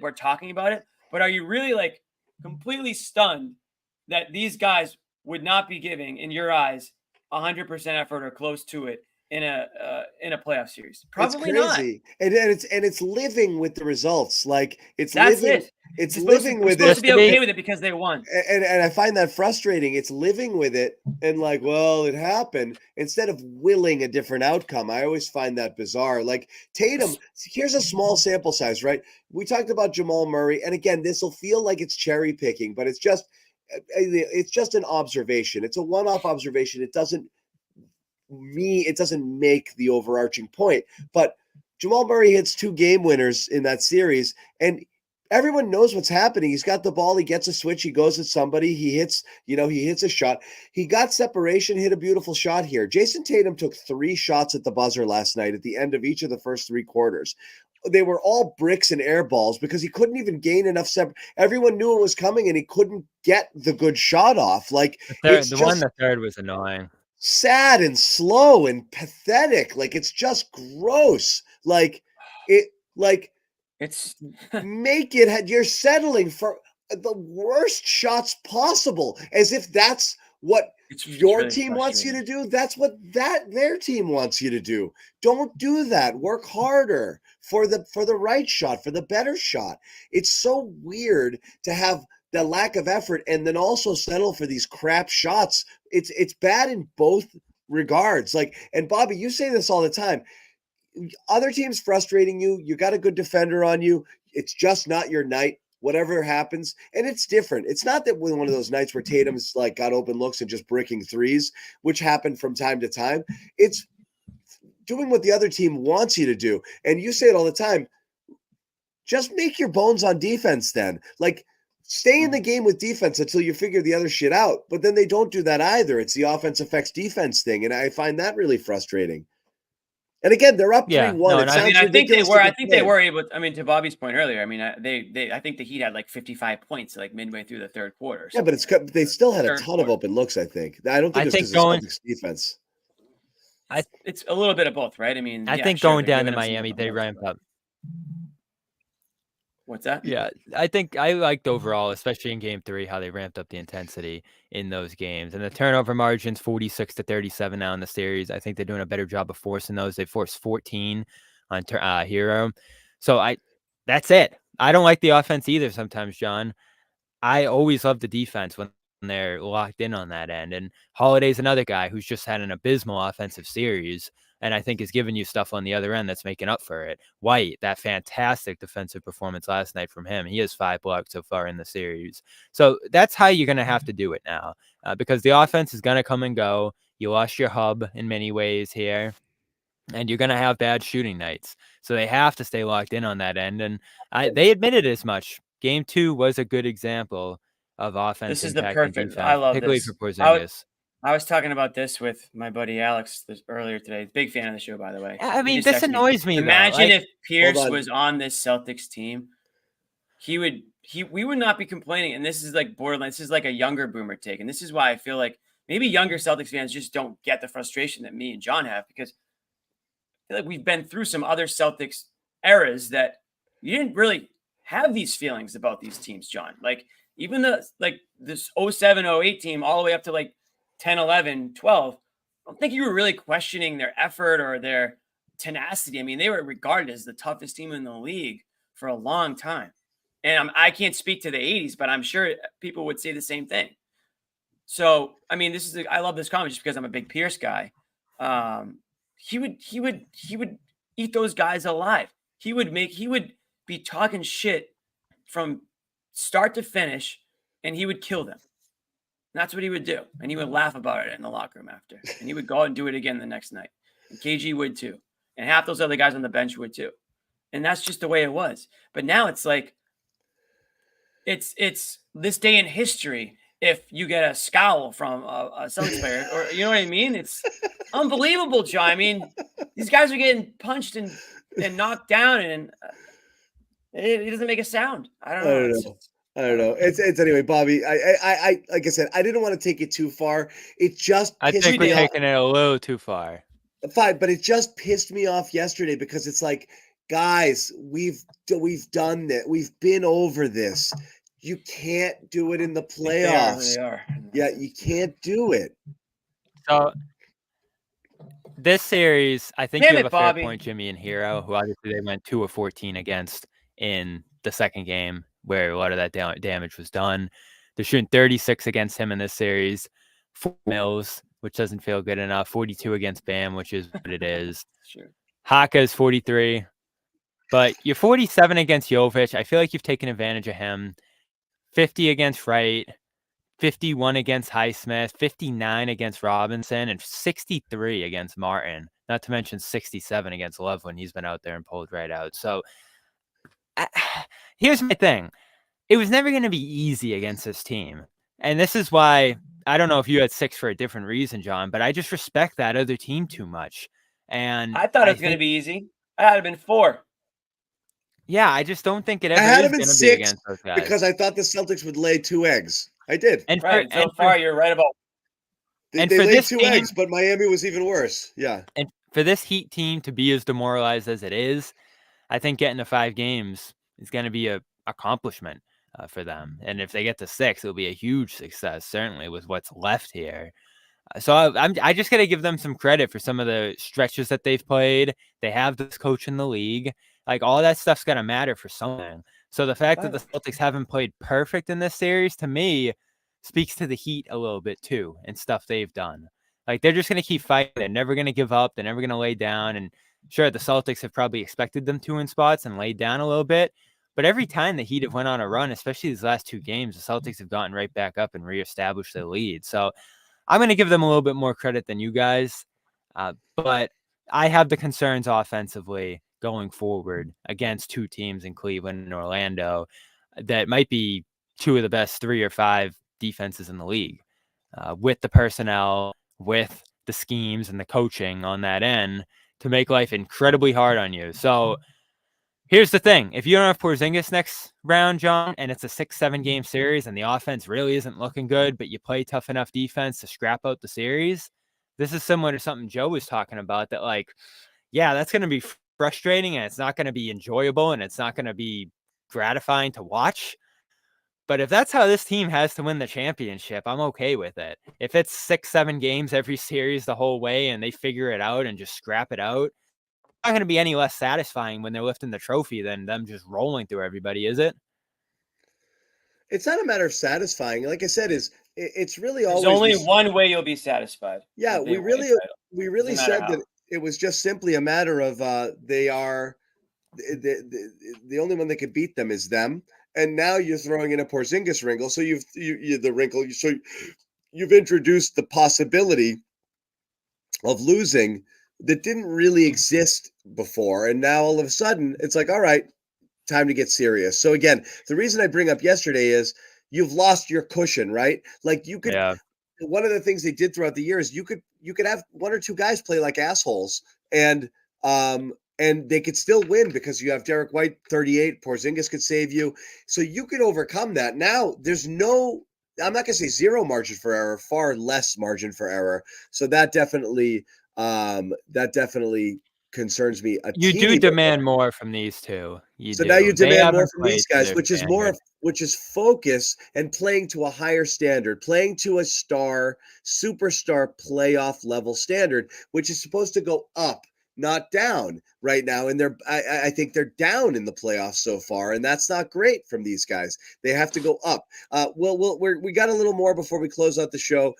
we're talking about it, but are you really like completely stunned that these guys would not be giving, in your eyes, 100% effort or close to it in a playoff series? Probably not. And it's living with the results. Like it's living with it. Supposed to be okay with it because they won. And I find that frustrating. It's living with it and like, well, it happened instead of willing a different outcome. I always find that bizarre. Like Tatum, here's a small sample size, right? We talked about Jamal Murray, and again, this will feel like it's cherry picking, but it's just an observation. It's a one-off observation. It doesn't make the overarching point. But Jamal Murray hits 2 game winners in that series, and everyone knows what's happening. He's got the ball, he gets a switch, he goes at somebody, he hits a shot. He got separation, hit a beautiful shot here. Jason Tatum took 3 shots at the buzzer last night at the end of each of the first 3 quarters. They were all bricks and air balls because he couldn't even gain enough everyone knew it was coming and he couldn't get the good shot off. Like the third was annoying. Sad and slow and pathetic. Like it's just gross. It's make it. You're settling for the worst shots possible, as if that's what your really team wants you to do. That's what their team wants you to do. Don't do that. Work harder for the right shot, for the better shot. It's so weird to have the lack of effort and then also settle for these crap shots. It's bad in both regards. Like, and Bobby, you say this all the time. Other teams frustrating you. You got a good defender on you. It's just not your night. Whatever happens, and it's different. It's not that one of those nights where Tatum's like got open looks and just bricking threes, which happened from time to time. It's doing what the other team wants you to do. And you say it all the time. Just make your bones on defense then. Like, stay in the game with defense until you figure the other shit out. But then they don't do that either. It's the offense affects defense thing, and I find that really frustrating. And again, they're up 3-1. No, it sounds I think they ridiculous were. to I think they complain. were able. I mean, to Bobby's point earlier. I mean, I think the Heat had like 55 points like midway through the third quarter. Yeah, but they still had a Third ton quarter. of open looks. I think. I don't think I it's think because going- of Celtics defense. It's a little bit of both, right? I mean, I yeah, think sure, going they're down to giving them some Miami, open they looks, ramp but- up. What's that? Yeah, I think I liked overall, especially in game 3, how they ramped up the intensity in those games. And the turnover margins, 46-37 now in the series. I think they're doing a better job of forcing those. They forced 14 on Hero. So that's it. I don't like the offense either sometimes, John. I always love the defense when they're locked in on that end. And Holiday's another guy who's just had an abysmal offensive series, and I think is giving you stuff on the other end that's making up for it. White, that fantastic defensive performance last night from him. He has 5 blocks so far in the series. So that's how you're going to have to do it now, because the offense is going to come and go. You lost your hub in many ways here, and you're going to have bad shooting nights. So they have to stay locked in on that end. And they admitted as much. Game 2 was a good example of offense. This is the impacting perfect. defense, I love particularly this. for Porzingis. I was talking about this with my buddy Alex earlier today. Big fan of the show, by the way. I He mean, just this texted me. annoys me. Imagine if Pierce on. was on this Celtics team, we would not be complaining. And this is like borderline. This is like a younger boomer take, and this is why I feel like maybe younger Celtics fans just don't get the frustration that me and John have, because I feel like we've been through some other Celtics eras that you didn't really have these feelings about these teams, John. Like even this 07, 08 team all the way up to like 10, 11, 12, I don't think you were really questioning their effort or their tenacity. I mean, they were regarded as the toughest team in the league for a long time. And I can't speak to the 80s, but I'm sure people would say the same thing. So, I mean, I love this comment just because I'm a big Pierce guy. He would eat those guys alive. He would be talking shit from start to finish, and he would kill them. And that's what he would do. And he would laugh about it in the locker room after. And he would go out and do it again the next night. And KG would too. And half those other guys on the bench would too. And that's just the way it was. But now it's like, it's this day in history if you get a scowl from a Celtics player, or you know what I mean? It's unbelievable, John. I mean, these guys are getting punched and knocked down, and it doesn't make a sound. I don't know. It's anyway, Bobby. I like I said, I didn't want to take it too far. It just I pissed think me we're off. taking it a little too far. Fine, but it just pissed me off yesterday because it's like, guys, we've done that. We've been over this. You can't do it in the playoffs. They are. Yeah, you can't do it. So this series, I think Damn you have it, a fair Bobby. point, Jimmy and Hero, who obviously they went 2 of 14 against in the second game, where a lot of that damage was done. They're shooting 36 against him in this series, 4 Mills, which doesn't feel good enough, 42 against Bam, which is what it is. Sure. Haka is 43, but you're 47 against Jovic. I feel like you've taken advantage of him. 50 against Wright, 51 against Highsmith, 59 against Robinson, and 63 against Martin. Not to mention 67 against Love when he's been out there and pulled right out. So here's my thing. It was never going to be easy against this team. And this is why, I don't know if you had 6 for a different reason, John, but I just respect that other team too much. And I thought it was going to be easy. I had it been 4. Yeah, I just don't think it I ever had is him in going to be 6 against those guys. because I thought the Celtics would lay 2 eggs. I did. And Right. So far, you're right about. They and for laid this 2 team- eggs, but Miami was even worse. Yeah. And for this Heat team to be as demoralized as it is, I think getting to 5 games is going to be a accomplishment for them. And if they get to 6, it'll be a huge success, certainly with what's left here. So I just got to give them some credit for some of the stretches that they've played. They have this coach in the league. Like, all that stuff's got to matter for something. So the fact that the Celtics haven't played perfect in this series, to me, speaks to the Heat a little bit too, and stuff they've done. Like, they're just going to keep fighting. They're never going to give up. They're never going to lay down. And sure, the Celtics have probably expected them to in spots and laid down a little bit. But every time the Heat have went on a run, especially these last 2 games, the Celtics have gotten right back up and reestablished their lead. So I'm going to give them a little bit more credit than you guys. But I have the concerns offensively going forward against 2 teams in Cleveland and Orlando that might be two of the best 3 or 5 defenses in the league, with the personnel, with the schemes and the coaching on that end to make life incredibly hard on you. So here's the thing. If you don't have Porzingis next round, John, and it's a 6-7 game series and the offense really isn't looking good, but you play tough enough defense to scrap out the series, this is similar to something Joe was talking about, that like, yeah, that's going to be frustrating and it's not going to be enjoyable and it's not going to be gratifying to watch. But if that's how this team has to win the championship, I'm okay with it. If it's 6-7 games every series the whole way and they figure it out and just scrap it out, it's not going to be any less satisfying when they're lifting the trophy than them just rolling through everybody, is it? It's not a matter of satisfying. Like I said, it's really There's always only one way you'll be satisfied. Yeah, if they we win a really title. we really Doesn't matter said how. that it was just simply a matter of they are the only one that could beat them is them. And now you're throwing in a Porzingis wrinkle, so you've the wrinkle. So you've introduced the possibility of losing that didn't really exist before, and now all of a sudden it's like, all right, time to get serious. So again, the reason I bring up yesterday is you've lost your cushion, right? Like you could. Yeah. One of the things they did throughout the year is you could have one or two guys play like assholes, and they could still win because you have Derek White 38, Porzingis could save you, so you could overcome that. Now there's no, I'm not gonna say zero margin for error, far less margin for error. So that definitely concerns me a You teeny do bit. demand more from these two. You So do. now you They demand more haven't from played these to guys, their which is standard. focus and playing to a higher standard, playing to a superstar playoff level standard, which is supposed to go up, not down right now. And I think they're down in the playoffs so far, and that's not great from these guys. They have to go up. We got a little more before we close out the show.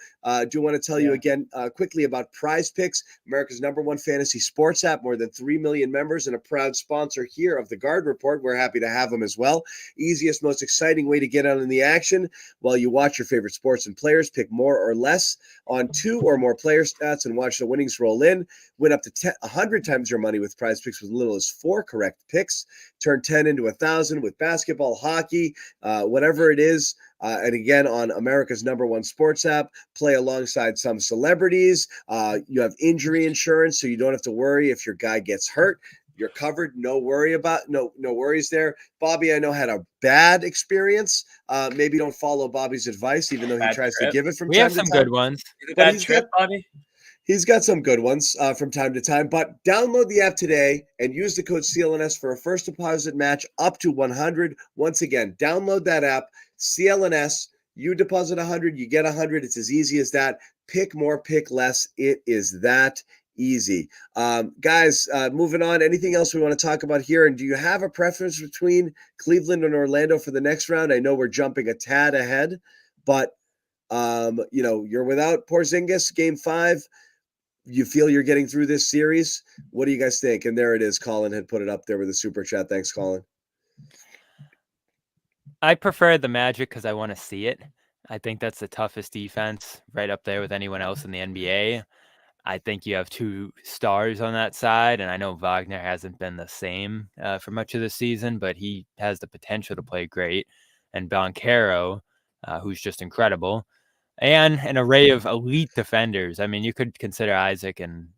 Do want to tell you again quickly about Prize Picks, America's #1 fantasy sports app, more than 3 million members and a proud sponsor here of the Guard Report. We're happy to have them as well. Easiest, most exciting way to get on in the action while you watch your favorite sports and players. Pick more or less on 2 or more player stats and watch the winnings roll in. Win up to 100 times your money with Prize Picks with little as 4 correct picks. Turn 10 into 1,000 with basketball, hockey, whatever it is. And again, on America's #1 sports app, play alongside some celebrities. You have injury insurance, so you don't have to worry if your guy gets hurt. You're covered. No worries there. Bobby, I know, had a bad experience. Maybe don't follow Bobby's advice, even though he tries to give it from We time have to some time. good ones. Bad trip, Bobby. He's got some good ones from time to time, but download the app today and use the code CLNS for a first deposit match up to 100. Once again, download that app, CLNS. You deposit 100, you get 100. It's as easy as that. Pick more, pick less. It is that easy. Guys, moving on. Anything else we want to talk about here? And do you have a preference between Cleveland and Orlando for the next round? I know we're jumping a tad ahead, but you're without Porzingis, game 5. You feel you're getting through this series? What do you guys think? And there it is. Colin had put it up there with a super chat. Thanks, Colin. I prefer the Magic because I want to see it. I think that's the toughest defense, right up there with anyone else in the NBA. I think you have 2 stars on that side, and I know Wagner hasn't been the same for much of the season, but he has the potential to play great. And Banchero, who's just incredible, and an array of elite defenders. I mean, you could consider Isaac and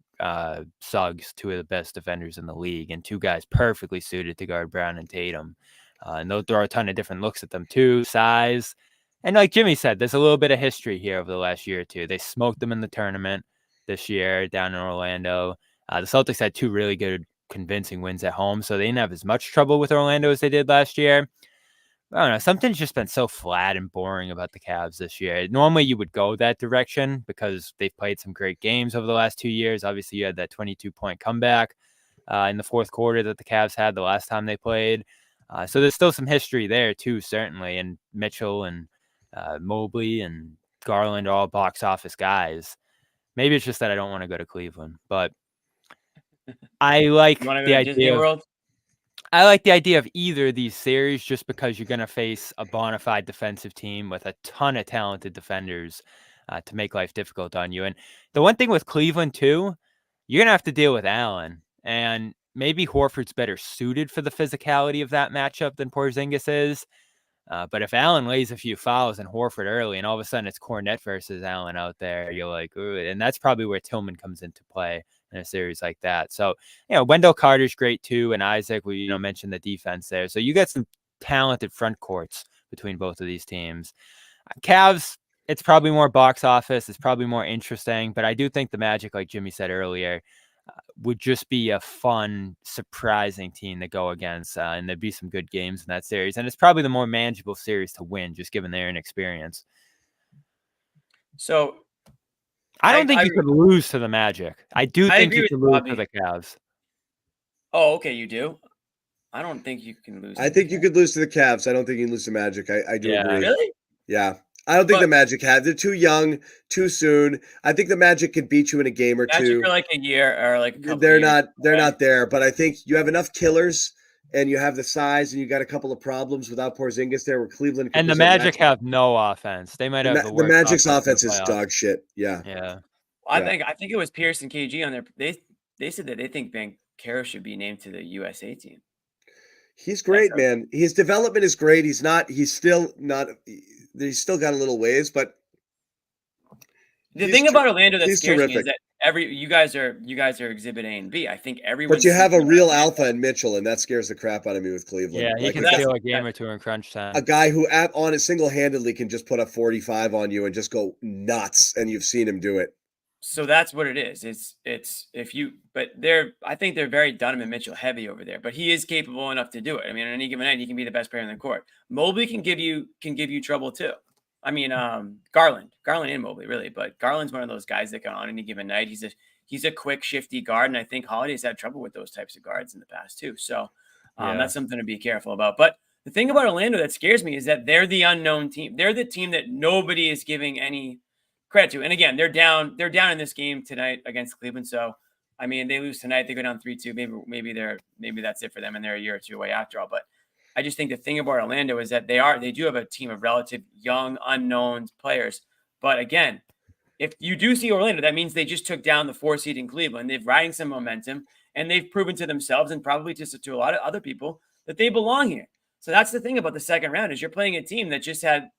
Suggs 2 of the best defenders in the league, and 2 guys perfectly suited to guard Brown and Tatum. And they'll throw a ton of different looks at them too, size. And like Jimmy said, there's a little bit of history here over the last year or two. They smoked them in the tournament this year down in Orlando. The Celtics had 2 really good, convincing wins at home, so they didn't have as much trouble with Orlando as they did last year. I don't know. Something's just been so flat and boring about the Cavs this year. Normally, you would go that direction because they've played some great games over the last 2 years. Obviously, you had that 22-point comeback in the fourth quarter that the Cavs had the last time they played. So there's still some history there, too, certainly. And Mitchell and Mobley and Garland are all box office guys. Maybe it's just that I don't want to go to Cleveland. But I like You want to the go to idea Disney of World? I like the idea of either of these series just because you're going to face a bona fide defensive team with a ton of talented defenders to make life difficult on you. And the one thing with Cleveland, too, you're going to have to deal with Allen. And maybe Horford's better suited for the physicality of that matchup than Porzingis is. But if Allen lays a few fouls and Horford early, and all of a sudden it's Cornette versus Allen out there, you're like, ooh, and that's probably where Tillman comes into play in a series like that. So, Wendell Carter's great too, and Isaac, we mentioned the defense there. So you got some talented front courts between both of these teams. Cavs, it's probably more box office. It's probably more interesting, but I do think the Magic, like Jimmy said earlier, would just be a fun, surprising team to go against, and there'd be some good games in that series. And it's probably the more manageable series to win, just given their inexperience. So I don't think you could lose to the Magic. I do think you could lose to the Cavs. Oh, okay, you do? I don't think you can lose. I think you could lose to the Cavs. I don't think you can lose to Magic. I do agree. Really? Yeah. I don't think the Magic have. They're too young, too soon. I think the Magic can beat you in a game or two. For like a year or like a couple They're years. not there, but I think you have enough killers and you have the size and you got a couple of problems without Porzingis there where Cleveland and the Magic have no offense. They might have the Magic's offense is dog shit. Yeah. Yeah. I think it was Pierce and KG on there. They said that they think Banchero should be named to the USA team. He's great, man. His development is great. He's still got a little ways, but the thing about Orlando that scares me is that you guys are exhibit A and B. I think everyone. But you have a real alpha in Mitchell, and that scares the crap out of me with Cleveland. Yeah, he can steal a game or two in crunch time. A guy who on it single-handedly can just put up 45 on you and just go nuts, and you've seen him do it. So that's what it is. I think they're very Dunham and Mitchell heavy over there, but he is capable enough to do it. I mean, on any given night, he can be the best player in the court. Mobley can give you trouble too. I mean, Garland and Mobley really, but Garland's one of those guys that can on any given night. He's a quick, shifty guard, and I think Holiday's had trouble with those types of guards in the past too. So that's something to be careful about. But the thing about Orlando that scares me is that they're the unknown team. They're the team that nobody is giving any credit to. And again, they're down in this game tonight against Cleveland. So, I mean, they lose tonight, they go down 3-2. Maybe that's it for them and they're a year or two away after all. But I just think the thing about Orlando is that they do have a team of relative young, unknown players. But again, if you do see Orlando, that means they just took down the 4 seed in Cleveland. They've riding some momentum and they've proven to themselves and probably to a lot of other people that they belong here. So that's the thing about the second round is you're playing a team that just had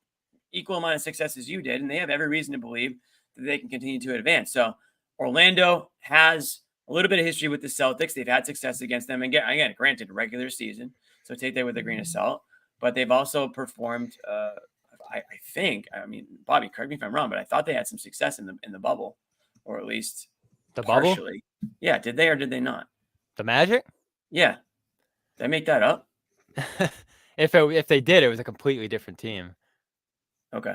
equal amount of success as you did, and they have every reason to believe that they can continue to advance. So Orlando has a little bit of history with the Celtics. They've had success against them. And again, granted, regular season, so take that with a grain of salt. But they've also performed, I think, I mean, Bobby, correct me if I'm wrong, but I thought they had some success in the bubble, or at least the partially. Bubble? Yeah, did they or did they not? The Magic? Yeah. Did I make that up? If they did, it was a completely different team. Okay.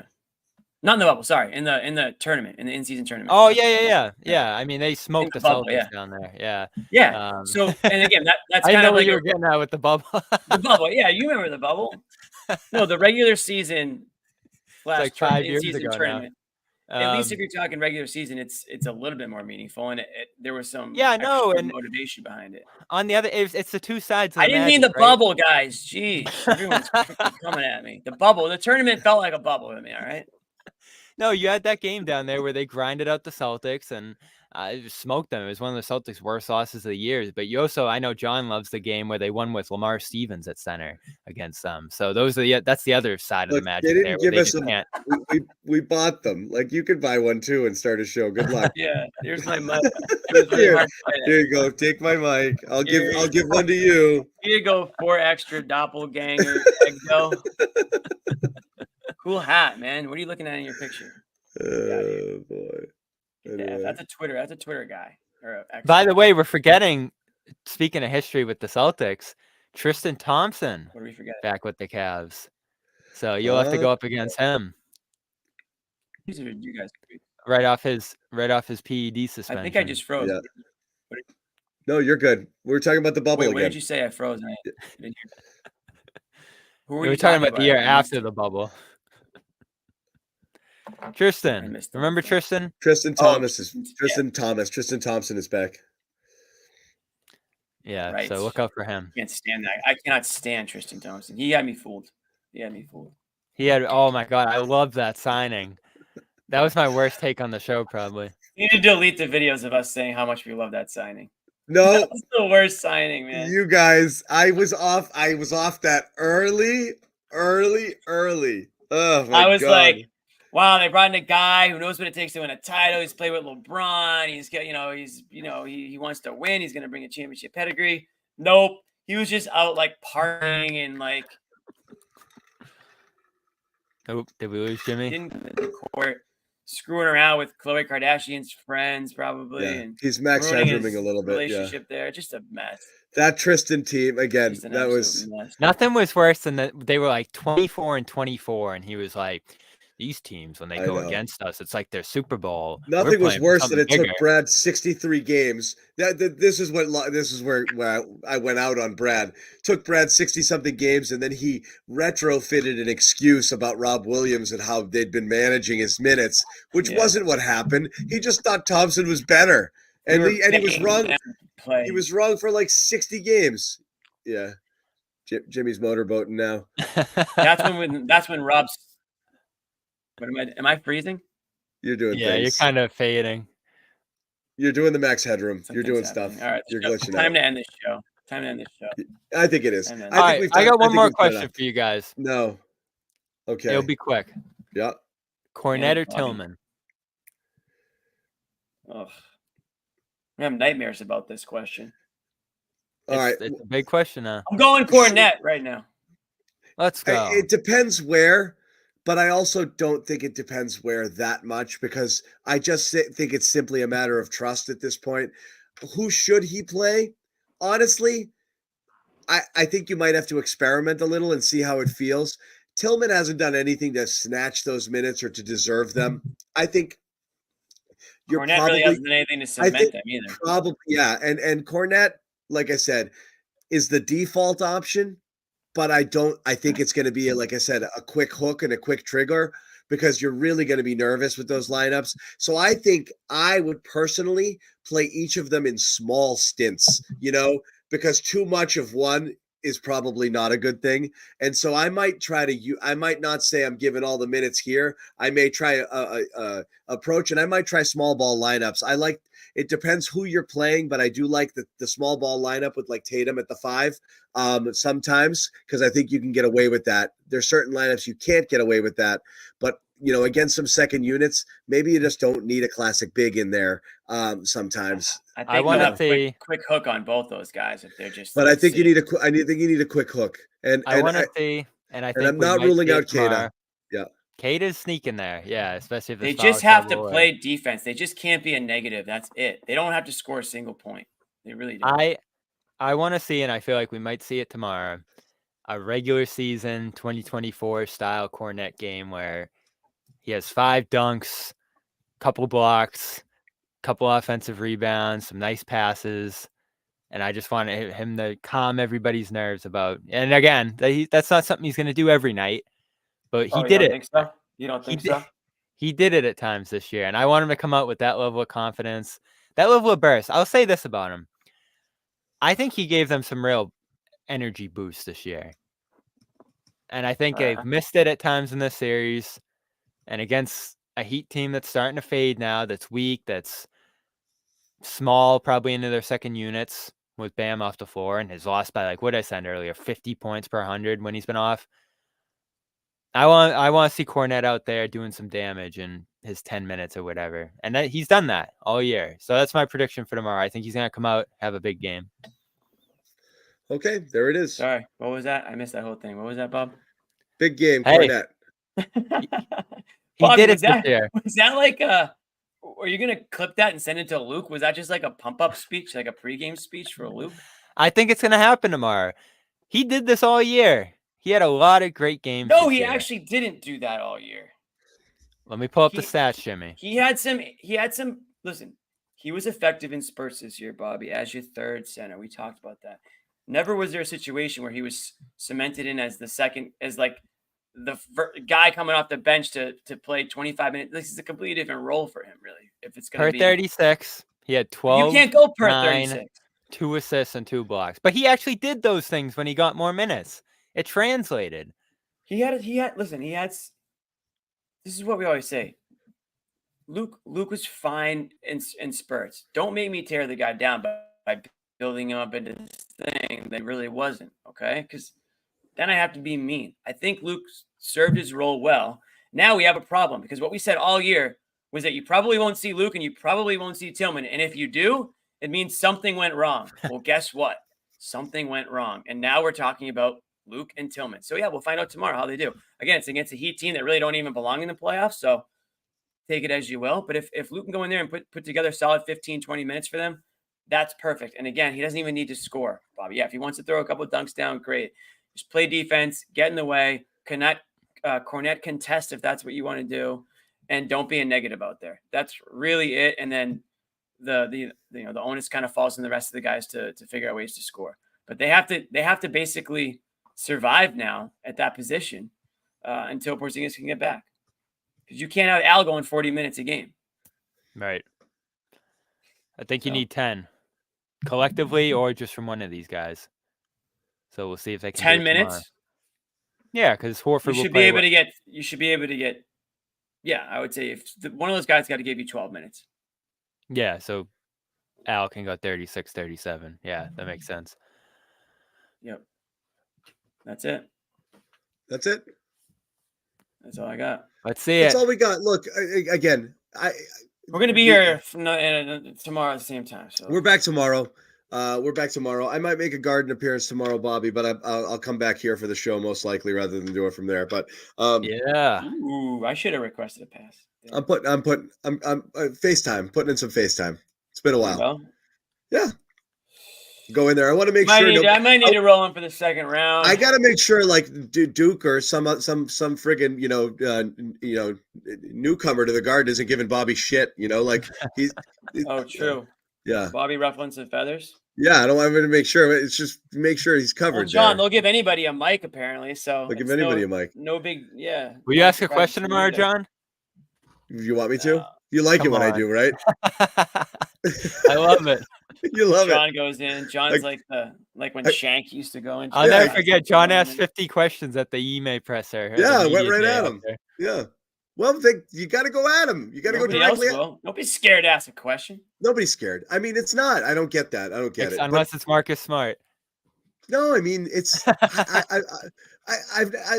Not in the bubble, sorry. In the tournament, in the in-season tournament. Oh, yeah. I mean, they smoked the bubble, Celtics down there. Yeah. Yeah. So, and again, that's kind of like what you were getting at with the bubble. The bubble. Yeah, you remember the bubble. No, the regular season like 5 years ago tournament. At least if you're talking regular season, it's a little bit more meaningful, and there was some and motivation behind it. On the other, it's the two sides. Of I didn't mean the bubble, guys. Jeez, everyone's coming at me. The bubble, the tournament felt like a bubble to me. All right. No, you had that game down there where they grinded out the Celtics and smoked them. It was one of the Celtics' worst losses of the year. But you also, I know John loves the game where they won with Lamar Stevens at center against them. So that's the other side of the Magic. They didn't give us we bought them. Like you could buy one too and start a show. Good luck. Yeah, here's my mic. Here you go. Take my mic. I'll give one to you. Here you go. 4 extra doppelganger. Go. Cool hat, man. What are you looking at in your picture? Oh boy. Yeah, that's a Twitter guy. By the way, we're forgetting, speaking of history with the Celtics, Tristan Thompson. What did we forget? Back with the Cavs. So you'll have to go up against him. These are you guys. Right off his PED suspension. I think I just froze. Yeah. No, you're good. We were talking about the bubble again. What did you say? I froze. Who were you talking about the year after the bubble? Tristan. Remember Tristan? Tristan Thompson is back. Yeah, right. So look out for him. I can't stand that. I cannot stand Tristan Thompson. He had me fooled. Oh my God, I love that signing. That was my worst take on the show, probably. You need to delete the videos of us saying how much we love that signing. No, that was the worst signing, man. You guys, I was off that early early. Oh my I was God. like, wow, they brought in a guy who knows what it takes to win a title. He's played with LeBron. He's got, he wants to win. He's going to bring a championship pedigree. Nope. He was just out like partying and like Oh, did we lose Jimmy? didn't come to the court, screwing around with Khloe Kardashian's friends probably, and he's Max ruining Headrooming his a little bit. Yeah, relationship there. Just a mess. that Tristan team again. Just an That absolute was mess. Nothing was worse than that. They were like 24-24, and he was like, "These teams, when they I go know. against us, it's like their Super Bowl." We're Nothing was playing for worse than something it took bigger." Brad 63 games. This is where I went out on Brad. Took Brad 60 something games, and then he retrofitted an excuse about Rob Williams and how they'd been managing his minutes, which Yeah. wasn't what happened. He just thought Thompson was better, and were he was paying wrong. them to play. He was wrong for like 60 games. Yeah, Jimmy's motorboating now. That's when Rob's. What am I freezing? You're doing Yeah, things. you're kind of fading. You're doing the Max Headroom. You're Something's doing happening. stuff. All right, You're show. glitching Time out. to end this show. I think it is. And then- I All think right, we've I done- got one think more we've done question enough. for you guys. No. Okay. It'll be quick. Yeah. Cornette or Bobby. Tillman? Ugh. I have nightmares about this question. All right. It's a big question now. I'm going Cornette right now. Let's go. It depends where, but I also don't think it depends where that much because I just think it's simply a matter of trust at this point. Who should he play? Honestly, I think you might have to experiment a little and see how it feels. Tillman hasn't done anything to snatch those minutes or to deserve them. I think you're Cornette probably really hasn't done anything to I cement think them either. probably yeah, and Cornette, like I said, is the default option, but I think it's going to be like I said, a quick hook and a quick trigger because you're really going to be nervous with those lineups. So I think I would personally play each of them in small stints, because too much of one is probably not a good thing. And so I might I might not say I'm giving all the minutes here. I may try a approach and I might try small ball lineups. It depends who you're playing, but I do like the small ball lineup with like Tatum at the 5 sometimes because I think you can get away with that. There's certain lineups you can't get away with that, but against some second units, maybe you just don't need a classic big in there sometimes. I wanna think see- quick hook on both those guys if they're just. But I think you sitting. need you need a quick hook, and I want to see, and I think I'm we not might ruling see it out Kata. tomorrow. Yeah. Kata's sneaking there. Yeah, especially if the They foul just have to trouble or- play defense. They just can't be a negative. That's it. They don't have to score a single point. They really don't. I want to see, and I feel like we might see it tomorrow, a regular season 2024 style Cornette game where he has 5 dunks, couple blocks, couple offensive rebounds, some nice passes. And I just want him to calm everybody's nerves about. And again, that's not something he's going to do every night, but he Oh, you did don't it. think so? You don't think so? He did it at times this year, and I want him to come out with that level of confidence, that level of burst. I'll say this about him. I think he gave them some real energy boost this year. And I think they've missed it at times in this series. And against a Heat team that's starting to fade now, that's weak, that's small, probably into their second units with Bam off the floor, and has lost by, like what I said earlier, 50 points per 100 when he's been off. I want to see Cornette out there doing some damage in his 10 minutes or whatever. And he's done that all year. So that's my prediction for tomorrow. I think he's going to come out, have a big game. Okay, there it is. Sorry, what was that? I missed that whole thing. What was that, Bob? Big game, Hey. Cornette. He Bobby, did it was that, this year. Was that like are you gonna clip that and send it to Luke? Was that just like a pump up speech, like a pregame speech for Luke? I think it's going to happen tomorrow. He did this all year. He had a lot of great games. No, this he year. actually didn't do that all year. Let me pull up the he- stats, Jimmy. He had some listen, he was effective in spurts this year, Bobby, as your third center. We talked about that. Never was there a situation where he was cemented in as the second, as like the guy coming off the bench to play 25 minutes. This is a completely different role for him, really. If it's going Per to be 36, he had 12. you can't go per 9, 36. 2 assists and 2 blocks. But he actually did those things when he got more minutes. It translated. Listen, this is what we always say. Luke was fine in spurts. Don't make me tear the guy down by building him up into this thing that really wasn't, okay? Because then I have to be mean. I think Luke served his role well. Now we have a problem because what we said all year was that you probably won't see Luke and you probably won't see Tillman. And if you do, it means something went wrong. Well, guess what? Something went wrong. And now we're talking about Luke and Tillman. So, yeah, we'll find out tomorrow how they do. Again, it's against a Heat team that really don't even belong in the playoffs. So take it as you will. But if Luke can go in there and put together solid 15, 20 minutes for them, that's perfect. And again, he doesn't even need to score, Bobby. Yeah, if he wants to throw a couple of dunks down, great. Just play defense, get in the way, Cornet contest if that's what you want to do, and don't be a negative out there. That's really it. And then the onus kind of falls on the rest of the guys to figure out ways to score. But they have to basically survive now at that position until Porzingis can get back, because you can't have Al going 40 minutes a game. Right. I think you need 10 collectively or just from one of these guys. So we'll see if they can 10 do it minutes. tomorrow. Yeah, because Horford You should be able to get. Yeah, I would say if one of those guys got to give you 12 minutes. Yeah, so Al can go 36, 37. Yeah, that makes sense. Yep. That's it. That's it. That's all I got. Let's see That's it. all we got. Look, again, We're going to be here tomorrow at the same time. So we're back tomorrow. I might make a garden appearance tomorrow, Bobby, but I'll come back here for the show most likely rather than do it from there. But yeah. Ooh, I should have requested a pass. I'm FaceTime, putting in some FaceTime. It's been a while. Yeah. Go in there. I want to make sure. I might need to roll in for the second round. I got to make sure, like Duke or some friggin' newcomer to the Garden isn't giving Bobby shit. Like he's. Oh, true. Yeah. Bobby ruffling and feathers. Yeah, I don't want him to make sure. It's just make sure he's covered. Well, John, they'll give anybody a mic apparently. So they'll give anybody a mic. No big, yeah. Will you ask a question tomorrow, John? You want me to? You like it when I do, right? I love it. You love John goes in. John's like when Shank used to go in. I'll never forget. John asked 50 questions at the email presser. Yeah, I went right at him. Yeah. Well, you got to go at him. You got to go directly. Don't be scared to ask a question. Nobody's scared. I mean, it's not. I don't get that. I don't get it. Unless it's Marcus Smart. No, I mean, it's. I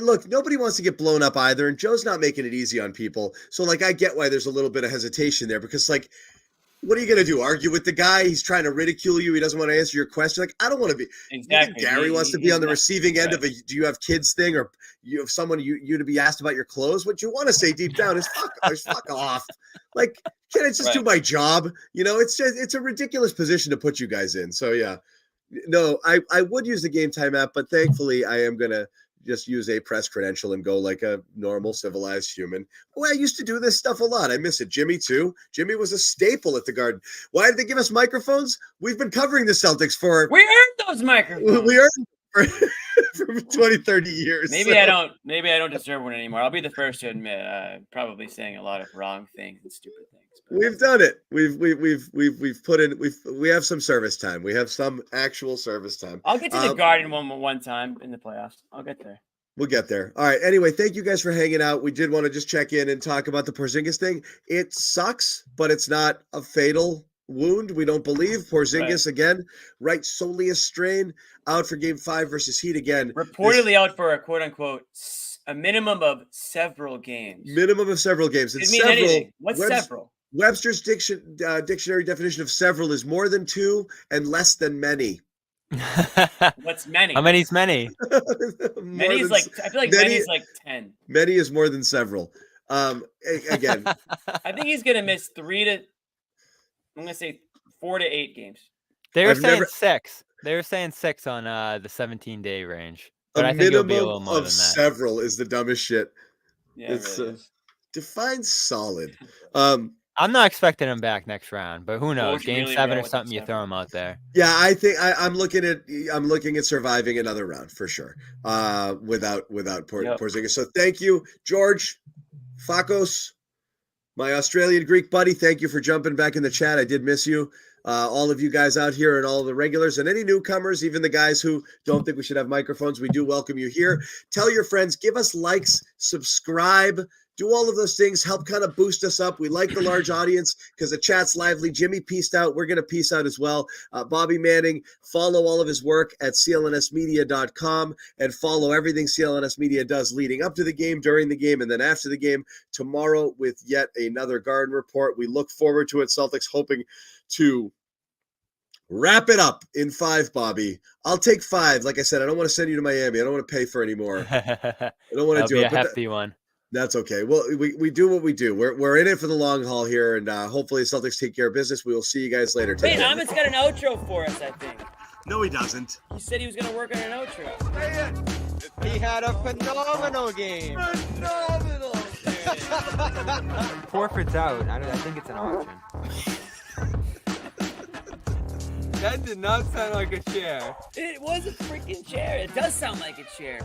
look. Nobody wants to get blown up either, and Joe's not making it easy on people. So, I get why there's a little bit of hesitation there because, what are you going to do? Argue with the guy? He's trying to ridicule you. He doesn't want to answer your question. I don't want to be. Exactly. Gary wants to be on the receiving end of a "do you have kids" thing, or you have someone you to be asked about your clothes. What you want to say deep down is fuck off. Can I just do my job? It's a ridiculous position to put you guys in. So yeah, no, I would use the Game Time app, but thankfully I am gonna just use a press credential and go like a normal civilized human. Well, I used to do this stuff a lot. I miss it. Jimmy too. Jimmy was a staple at the Garden. Why did they give us microphones? We've been covering the Celtics for. We earned those microphones. We earned for 20, 30 years. Maybe I don't deserve one anymore. I'll be the first to admit probably saying a lot of wrong things and stupid things. But we've done it. We've put in. We have some service time. We have some actual service time. I'll get to the Garden one time in the playoffs. I'll get there. We'll get there. All right. Anyway, thank you guys for hanging out. We did want to just check in and talk about the Porzingis thing. It sucks, but it's not a fatal wound. We don't believe Porzingis again. Right soleus strain, out for Game 5 versus Heat again. Reportedly out for a quote unquote a minimum of several games. Minimum of several games. It mean anything. What's several? Webster's dictionary definition of several is more than two and less than many. What's many? How many's many? Many is I feel like many is 10. Many is more than several. Again, I think he's gonna miss 4 to 8 games. They were saying 6. They were saying 6 on the 17-day range. But I think it'll be a little more than that. Several is the dumbest shit. Yeah, it's really define solid. I'm not expecting him back next round, but who knows? Game really 7 or with something, you 7. throw him out there. Yeah, I think I'm looking at surviving another round for sure. Without Porzingis. So thank you, George Fakos, my Australian Greek buddy. Thank you for jumping back in the chat. I did miss you. All of you guys out here and all the regulars and any newcomers, even the guys who don't think we should have microphones, we do welcome you here. Tell your friends, give us likes, subscribe Do all of those things, help kind of boost us up. We like the large audience because the chat's lively. Jimmy peaced out. We're going to peace out as well. Bobby Manning, follow all of his work at clnsmedia.com and follow everything CLNS Media does leading up to the game, during the game, and then after the game tomorrow with yet another Garden Report. We look forward to it. Celtics hoping to wrap it up in 5, Bobby. I'll take 5. Like I said, I don't want to send you to Miami. I don't want to pay for any more. I don't want to do it. That'll be a hefty one. That's okay. Well, we do what we do. We're in it for the long haul here, and hopefully the Celtics take care of business. We will see you guys later. Wait, Amit's got an outro for us, I think. No, he doesn't. He said he was going to work on an outro. He had a phenomenal game. Phenomenal. Forfeit's out. I think it's an option. That did not sound like a chair. It was a freaking chair. It does sound like a chair.